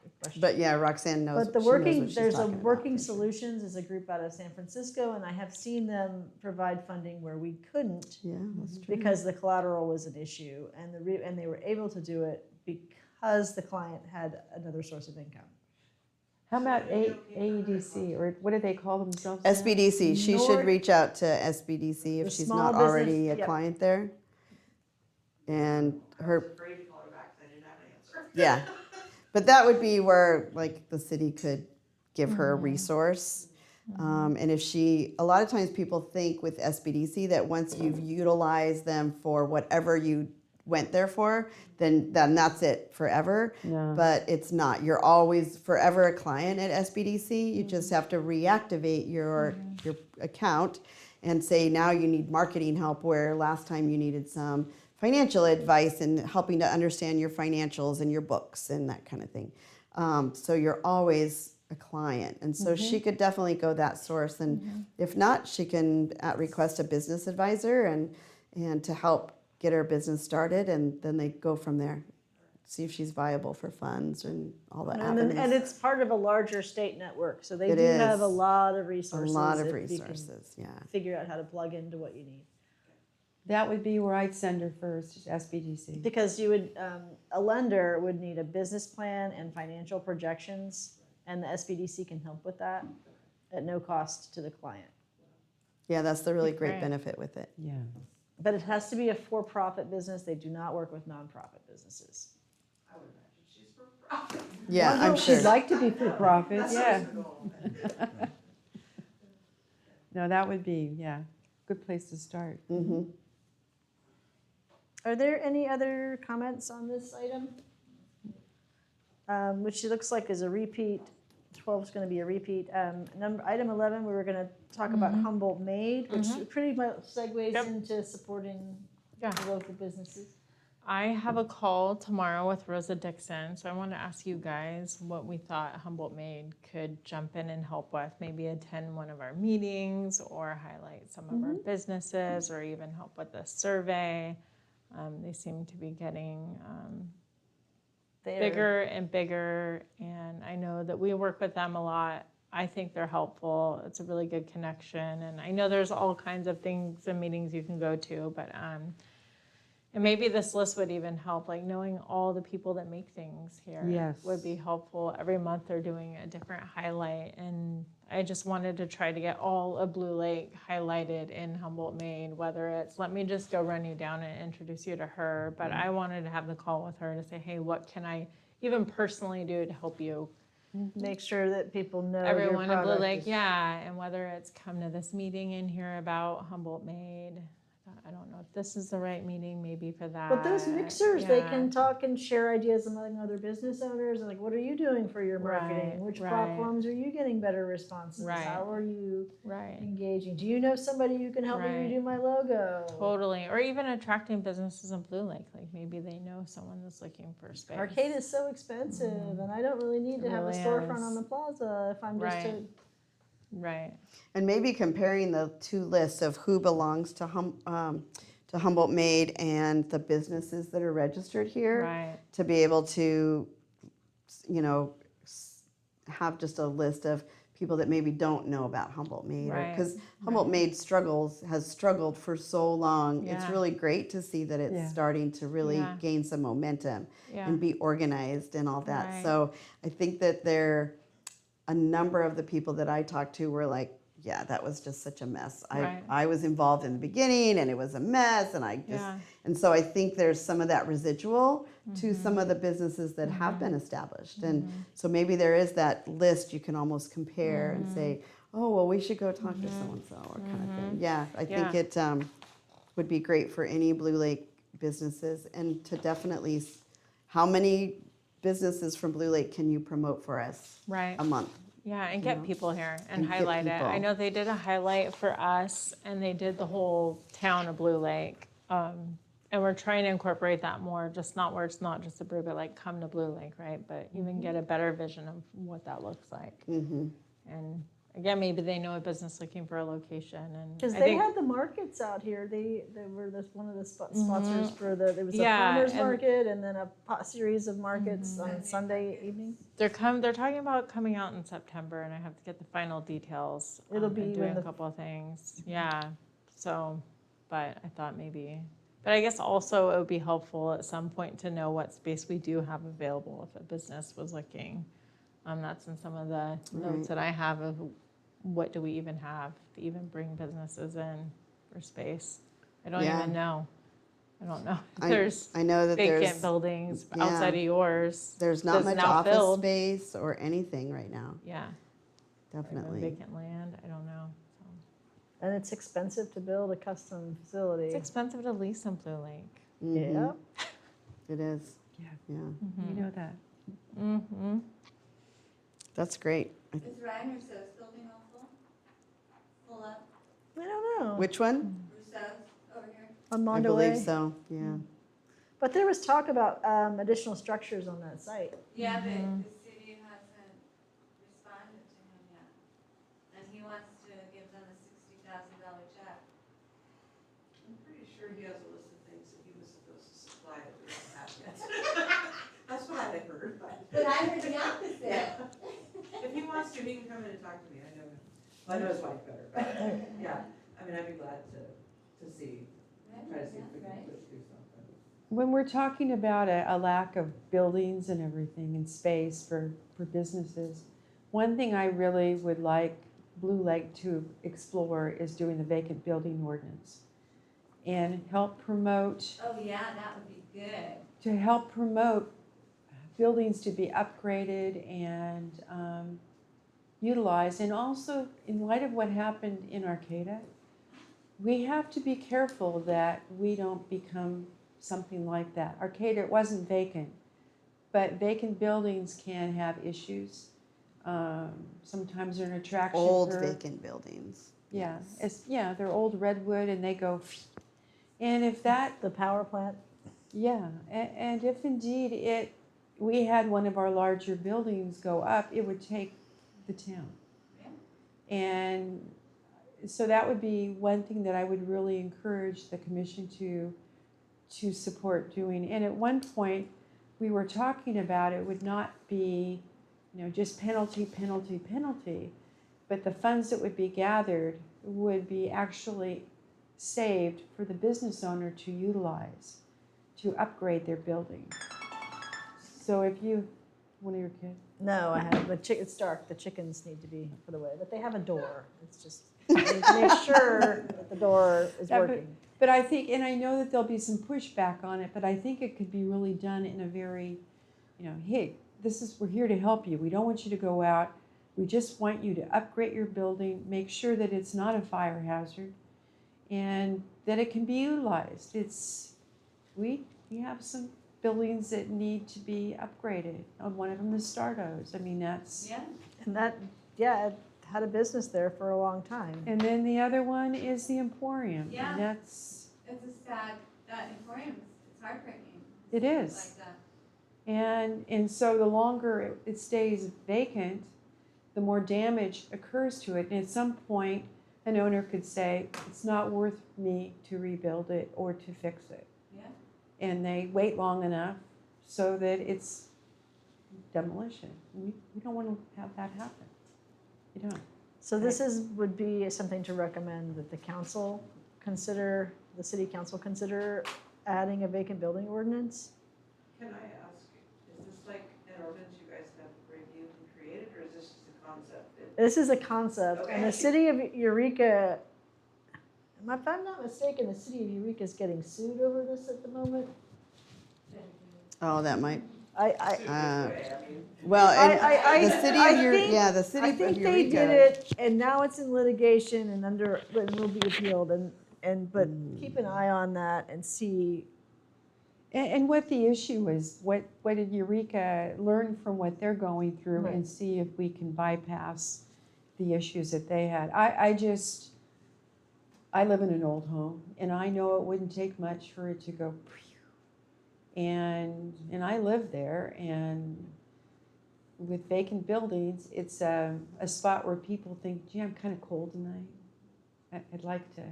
a question.
But yeah, Roxanne knows.
But the
she knows
working,
what she's
there's a
talking about,
Working
for sure.
Solutions is a group out of San Francisco, and I have seen them provide funding where we couldn't
Yeah, that's true.
because the collateral was an issue, and and they were able to do it because the client had another source of income.
How about AEDC, or what do they call themselves now?
SBDC, she
Nor-
should reach out to SBDC if
The
she's
small
not
business-
already a
yep.
client there. And her,
Afraid to call her back because I didn't have an answer.
yeah. But that would be where, like, the city could give her a resource. And if she, a lot of times people think with SBDC that once you've utilized them for whatever you went there for, then that's it forever.
No.
But it's not. You're always forever a client at SBDC. You just have to reactivate your account and say now you need marketing help where last time you needed some financial advice and helping to understand your financials and your books and that kind of thing. So you're always a client. And so she could definitely go that source. And if not, she can request a business advisor and to help get her business started, and then they go from there. See if she's viable for funds and all that.
And it's part of a larger state network, so they
It
do have
is.
a lot of
a
resources.
lot of
if you can
resources. Yeah.
Figure out how to plug into what you need.
That would be where I'd send her first, SBDC.
Because you would, a lender would need a business plan and financial projections, and the SBDC can help with that at no cost to the client.
Yeah, that's the really great
Great.
benefit with it.
Yeah.
But it has to be a for-profit business. They do not work with nonprofit businesses.
I would imagine she's for profit.
Yeah, I'm sure.
She'd like to be for profit,
That's
yeah.
the goal.
No, that would be, yeah, good place to start.
Mhm.
Are there any other comments on this item? Which it looks like is a repeat. 12 is going to be a repeat. Item 11, we were going to talk about Humboldt Made, which pretty much segues
Yep.
into supporting
Yeah.
the local businesses.
I have a call tomorrow with Rosa Dixon, so I want to ask you guys what we thought Humboldt Made could jump in and help with. Maybe attend one of our meetings or highlight some of our businesses or even help with a survey. They seem to be getting
They are-
bigger and bigger, and I know that we work with them a lot. I think they're helpful. It's a really good connection, and I know there's all kinds of things and meetings you can go to, but and maybe this list would even help, like knowing all the people that make things here
Yes.
would be helpful. Every month they're doing a different highlight, and I just wanted to try to get all of Blue Lake highlighted in Humboldt Made, whether it's let me just go run you down and introduce you to her, but I wanted to have the call with her to say, hey, what can I even personally do to help you?
Make sure that people know
Everyone
your
in Blue
product
Lake,
is-
yeah, and whether it's come to this meeting and hear about Humboldt Made. I don't know if this is the right meeting, maybe for that.
But those mixers, they
Yeah.
can talk and share ideas among other business owners. And like, what are you doing for your marketing?
Right,
Which
right.
platforms are you getting better responses?
Right.
How are you
Right,
engaging? Do you know somebody who can help me
Right.
redo my logo?
totally. Or even attracting businesses in Blue Lake. Like maybe they know someone that's looking for space.
Arcade is so expensive, and I don't really need to
It
have a
really
storefront
is.
on the plaza if I'm just
Right.
a.
Right,
And maybe comparing the two lists of who belongs to Humboldt Made and the businesses that are registered here
right,
to be able to, have just a list of people that maybe don't know about Humboldt Made.
Right.
Because Humboldt Made has struggled for so long. It's
Yeah.
really great to see that it's
Yeah.
starting to really
Yeah.
gain some momentum
yeah,
and be organized and all that.
Right.
So I think that a number of the people that I talked to were like, yeah, that was just such a mess.
Right.
I was involved in the beginning and it was a mess and
Yeah.
and so I think there's some of that residual to some of the businesses that have been established. And so maybe there is that list you can almost compare and say, oh, well, we should go talk to so-and-so or kind of thing. Yeah, I think
Yeah.
it would be great for any Blue Lake businesses and to definitely, how many businesses from Blue Lake can you promote for us
Right.
a month?
Yeah, and get people here and
And get
highlight it. I
people.
know they did a highlight for us and they did the whole town of Blue Lake. And we're trying to incorporate that more, just not where it's not just a brew, but like come to Blue Lake, right? But even get a better vision of what that looks like. And again, maybe they know a business looking for a location and.
Because
I
they
think-
had the markets out here. They were one of the sponsors for there was a
Yeah,
farmer's
and-
market and then a series of markets on Sunday evening.
They're talking about coming out in September, and I have to get the final details.
It'll be
and
when
doing a couple of things. Yeah. So, but I thought maybe, but I guess also it would be helpful at some point to know what space we do have available if a business was looking. That's in some of the notes that I have of what do we even have to even bring businesses in for space. I don't
Yeah.
even know. I don't know.
I-
There's
I know that
vacant
there's
buildings
yeah.
outside of yours.
there's not
that's
much
now
office
filled.
space or anything right now.
Yeah. Or even
Definitely.
vacant land, I don't know. So.
And it's expensive to build a custom facility.
It's expensive to lease in Blue Lake.
Yeah.
It is.
Yeah.
Yeah.
You know that.
Mm-hmm.
That's great.
Is Ryan Rousseau's building all full? Full up?
I don't know.
Which one?
Rousseau's over here?
On
I
Mondo
believe
Way.
so. Yeah.
But there was talk about additional structures on that site.
Yeah, but the city hasn't responded to him yet. And he wants to give them a $60,000 check.
I'm pretty sure he has a list of things that he was supposed to supply that we don't have yet. That's what I heard,
But I heard the opposite.
if he wants to, he can come in and talk to me, I know him. Well, I know his wife better, but, yeah, I mean, I'd be glad to see, try to see if we can
Right.
push through something.
When we're talking about a lack of buildings and everything and space for businesses, one thing I really would like Blue Lake to explore is doing the vacant building ordinance and help promote,
Oh, yeah, that would be good.
to help promote buildings to be upgraded and utilized. And also, in light of what happened in Arcata, we have to be careful that we don't become something like that. Arcata, it wasn't vacant, but vacant buildings can have issues. Sometimes they're an attraction
Old
for-
vacant buildings.
Yeah,
Yes.
they're old redwood and they go, and if that,
The power plant.
yeah, and if indeed we had one of our larger buildings go up, it would take the town.
Yeah.
And so that would be one thing that I would really encourage the commission to support doing. And at one point, we were talking about it would not be, just penalty, but the funds that would be gathered would be actually saved for the business owner to utilize, to upgrade their building. So if you, one of your kids?
No, I have, it's dark. The chickens need to be put away, but they have a door. It's just, they need to make sure that the door is
Yeah,
working.
But I think, and I know that there'll be some pushback on it, but I think it could be really done in a very, hey, we're here to help you. We don't want you to go out. We just want you to upgrade your building, make sure that it's not a fire hazard, and that it can be utilized. We have some buildings that need to be upgraded. One of them is Stardo's. I mean, that's.
Yeah.
And that, yeah, it had a business there for a long time.
And then the other one is the Emporium.
Yeah.
And that's,
It's a sad, that Emporium, it's heartbreaking.
it is.
Like that.
And so the longer it stays vacant, the more damage occurs to it. And at some point, an owner could say, it's not worth me to rebuild it or to fix it.
Yeah.
And they wait long enough so that it's demolition. We don't want to have that happen. You don't.
So this would be something to recommend that the council consider, the city council consider adding a vacant building ordinance?
Can I ask, is this like an ordinance you guys have reviewed and created, or is this just a concept that
This is a concept, and the city of Eureka, if I'm not mistaken, the city of Eureka is getting sued over this at the moment.
Oh, that might,
I
well,
I-
and the city
I
of Eureka,
think-
yeah, the city
I
of
think they did
Eureka.
it, and now it's in litigation and and will be appealed, but keep an eye on that and see.
And what the issue is, what did Eureka learn from what they're going through
Right.
and see if we can bypass the issues that they had. I live in an old home, and I know it wouldn't take much for it to go, and I live there, and with vacant buildings, it's a spot where people think, gee, I'm kind of cold tonight. I'd like to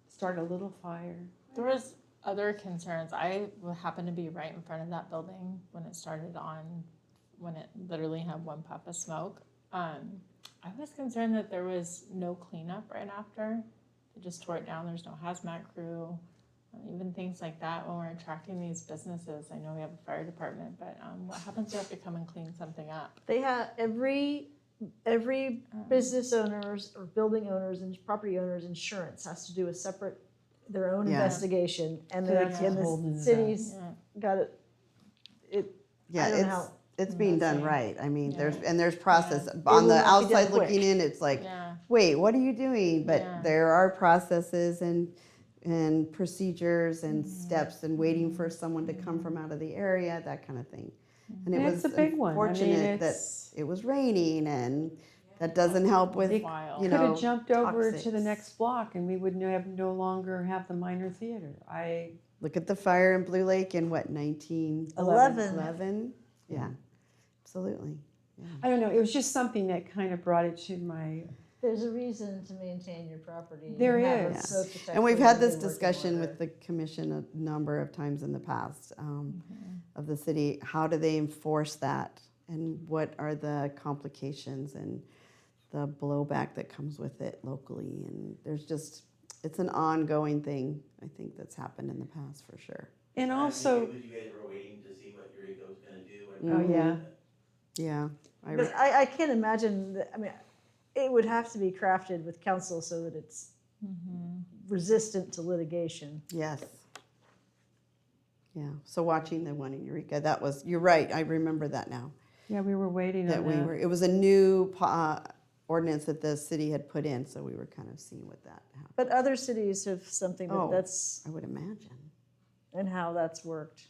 start a little fire.
There was other concerns. I happened to be right in front of that building when it started when it literally had one puff of smoke. I was concerned that there was no cleanup right after. They just tore it down. There's no hazmat crew. Even things like that when we're attracting these businesses. I know we have a fire department, but what happens if you have to come and clean something up?
They have every business owners or building owners and property owners insurance has to do a separate their own
Yeah.
investigation, and
So that's a whole
the
nother-
city's
Yeah.
got it. I
Yeah,
don't know how-
it's being done
Messy.
right. I mean,
Yeah.
there's process.
It
On
will
the
not be done
outside looking
quick.
in, it's like,
Yeah.
wait, what are you doing? But
Yeah.
there are processes and procedures
Mm-hmm.
and steps and waiting for someone to come from out of the area, that kind of thing. And it
And
was
it's a big one. I mean,
unfortunate that
it's,
it was raining, and that doesn't help with,
Wild.
you
could
know,
have jumped over to the
toxics.
next block and we would no longer have the minor theater.
Look at the fire in Blue Lake in what,
11.
1911? Yeah, absolutely.
I don't know, it was just something that kind of brought it to my,
There's a reason to maintain your property.
There
and have it
is.
smoke detector
And we've had
and
this
good working
discussion
order.
with the commission a number of times in the past
Mm-hmm.
of the city. How do they enforce that? And what are the complications and the blowback that comes with it locally? And there's just, it's an ongoing thing, I think, that's happened in the past for sure.
and also,
You guys were waiting to see what Eureka was gonna do.
oh yeah,
Yeah.
Because I can't imagine, I mean, it would have to be crafted with counsel so that it's resistant to litigation.
Yes. Yeah, so watching the one in Eureka, that was, you're right, I remember that now.
yeah, we were waiting
That
on
we
that.
were, it was a new ordinance that the city had put in, so we were kind of seeing what that happened.
But other cities have something
Oh.
that's,
I would imagine.
and how that's worked.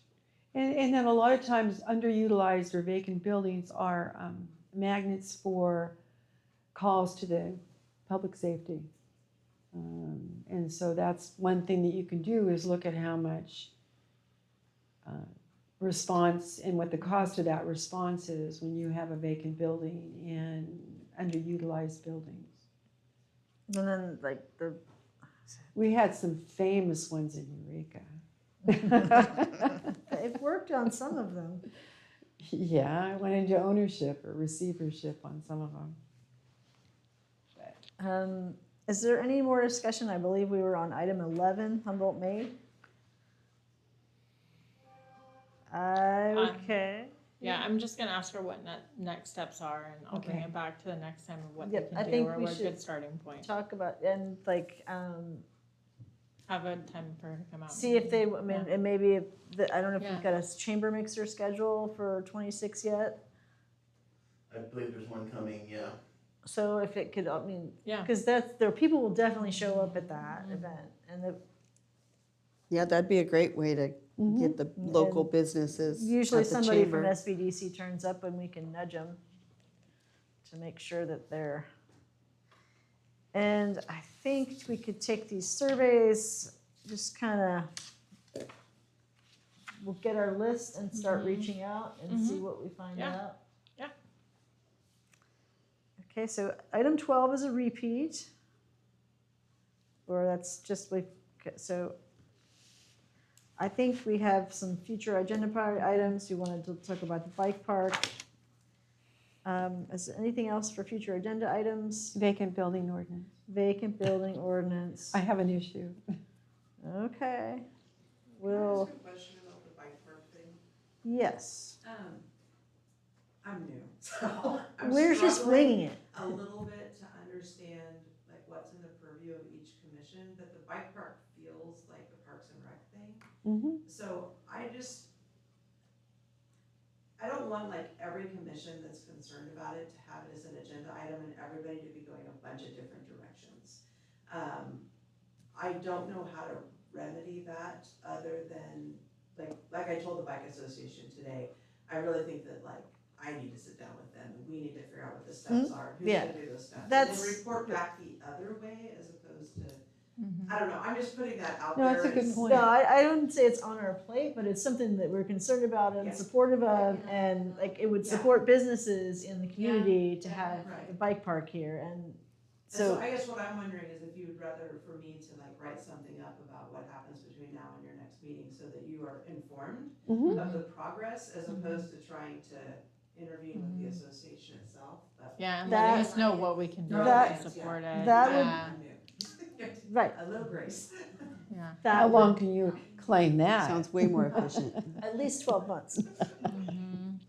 And then a lot of times underutilized or vacant buildings are magnets for calls to the public safety. And so that's one thing that you can do is look at how much response and what the cost of that response is when you have a vacant building and underutilized buildings.
And then like
We had some famous ones in Eureka.
it worked on some of them.
Yeah, I went into ownership or receivership on some of them.
Is there any more discussion? I believe we were on item 11, Humboldt Made. Okay.
Yeah, I'm just gonna ask her what next steps are, and I'll bring
Okay.
it back to the next time of what
Yep,
they
I
can
think
do, or
we
what a
should
good starting point.
Talk about, and like,
Have a time for her to come out.
see if they, I mean,
Yeah.
and maybe if, I don't know if
Yeah.
we've got a chamber mixer schedule for 26 yet.
I believe there's one coming, yeah.
So if it could, I mean,
Yeah.
because people will definitely show up at that event, and
Yeah, that'd be a great way to get the local
And
businesses
usually
at the
somebody
chamber.
from SBDC turns up and we can nudge them to make sure that they're. And I think we could take these surveys, just kind of, we'll get our list and start reaching out and see what we find
Yeah.
out.
Yeah.
Okay, so item 12 is a repeat. Or that's just, so I think we have some future agenda items. We wanted to talk about the bike park. Is there anything else for future agenda items?
Vacant building ordinance.
Vacant building ordinance.
I have an issue.
Okay.
Can I
We'll,
ask a question about the bike park thing?
yes.
I'm new, so I'm
We're just
struggling
winging it.
a little bit to understand like what's in the purview of each commission, but the bike park feels like the Parks and Rec thing.
Mm-hmm.
So I don't want like every commission that's concerned about it to have it as an agenda item and everybody to be going a bunch of different directions. I don't know how to remedy that other than, like I told the Bike Association today, I really think that like, I need to sit down with them and we need to figure out what the steps are, who's
Yeah.
gonna do those steps. And
That's-
then report back the other way as opposed to,
Mm-hmm.
I don't know, I'm just putting that out
No,
there.
it's a good
as-
point.
No, I don't say it's on our plate, but it's something that we're concerned about and
Yes.
supportive of, and like it would
Yeah.
support businesses in the community to have
Right.
the bike park here, and
And so
so,
I guess what I'm wondering is if you would rather for me to like write something up about what happens between now and your next meeting so that you are informed
Mm-hmm.
of the progress as opposed to trying to intervene with the association itself, but.
Yeah, and
That-
letting us know what we can do
That-
to support it.
that would-
Yeah,
I'm new.
right,
A little grace.
yeah.
How
that would,
long can you claim that?
Sounds way more efficient.
at least 12 months.
Mhm.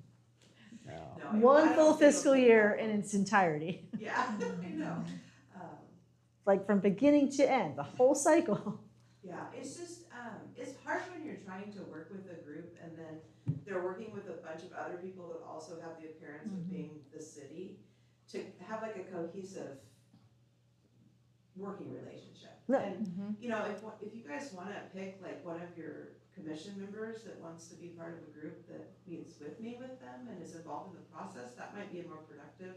No, I
One
don't
full
feel
fiscal
good
year
about
in
it.
its entirety,
Yeah, I know.
like from beginning to end, the whole cycle.
Yeah, it's just, it's hard when you're trying to work with a group and then they're working with a bunch of other people that also have the appearance of being the city, to have like a cohesive working relationship.
No.
And, you know, if you guys wanna pick like one of your commission members that wants to be part of a group that meets with me with them and is involved in the process, that might be a more productive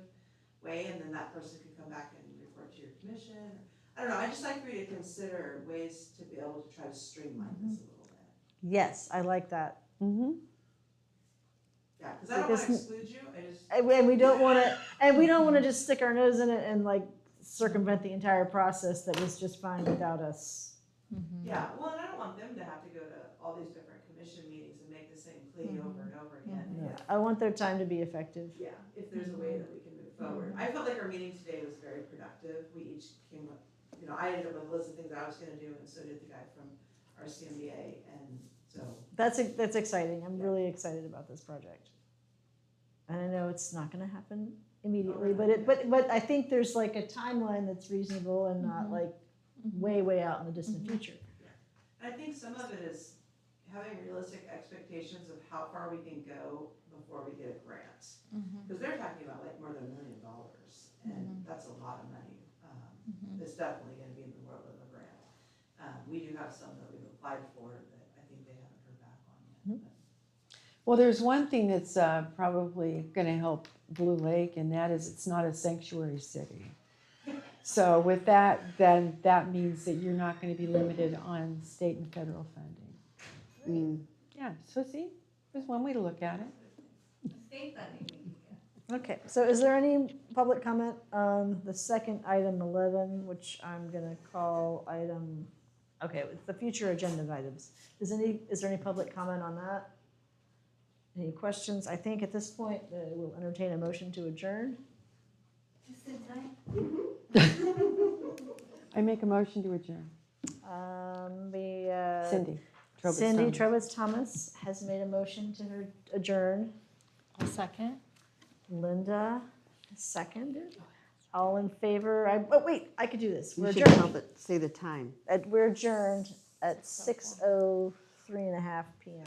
way, and then that person can come back and report to your commission. I don't know, I just like for you to consider ways to be able to try to streamline this a little bit.
Yes, I like that.
Mm-hmm.
Yeah, cause I don't wanna
Because-
exclude you, I just,
And we don't want to just stick our nose in it and like circumvent the entire process that was just fine without us.
yeah, well, and I don't want them to have to go to all these different commission meetings and make the same plea over and over again.
Yeah, I want their time to be effective.
Yeah, if there's a way that we can move forward. I felt like our meeting today was very productive. We each came up, you know, I ended up with a list of things I was gonna do, and so did the guy from our CMBA, and so,
That's exciting. I'm really excited about this project. And I know it's not going to happen immediately, but I think there's like a timeline that's reasonable and not like way out in the distant future.
and I think some of it is having realistic expectations of how far we can go before we get a grant. Because they're talking about like more than $1 million, and that's a lot of money. It's definitely gonna be in the world of a grant. We do have some that we've applied for that I think they haven't heard back on yet. but-
Well, there's one thing that's probably going to help Blue Lake, and that is it's not a sanctuary city. So with that, then that means that you're not going to be limited on state and federal funding.
Mm.
Yeah, so see, there's one way to look at it.
State funding we can get.
Okay, so is there any public comment on the second item 11, which I'm going to call item, okay, it's the future agenda items. Is there any public comment on that? Any questions? I think at this point, we'll entertain a motion to adjourn.
Just in time.
I make a motion to adjourn.
Cindy
Trobus
Cindy
Thomas.
Trobus Thomas has made a motion to adjourn.
A second.
Linda seconded. All in favor? Oh, wait, I could do this.
You
We're
should
adjourned.
say the time.
We're adjourned at 6:03 and a half PM.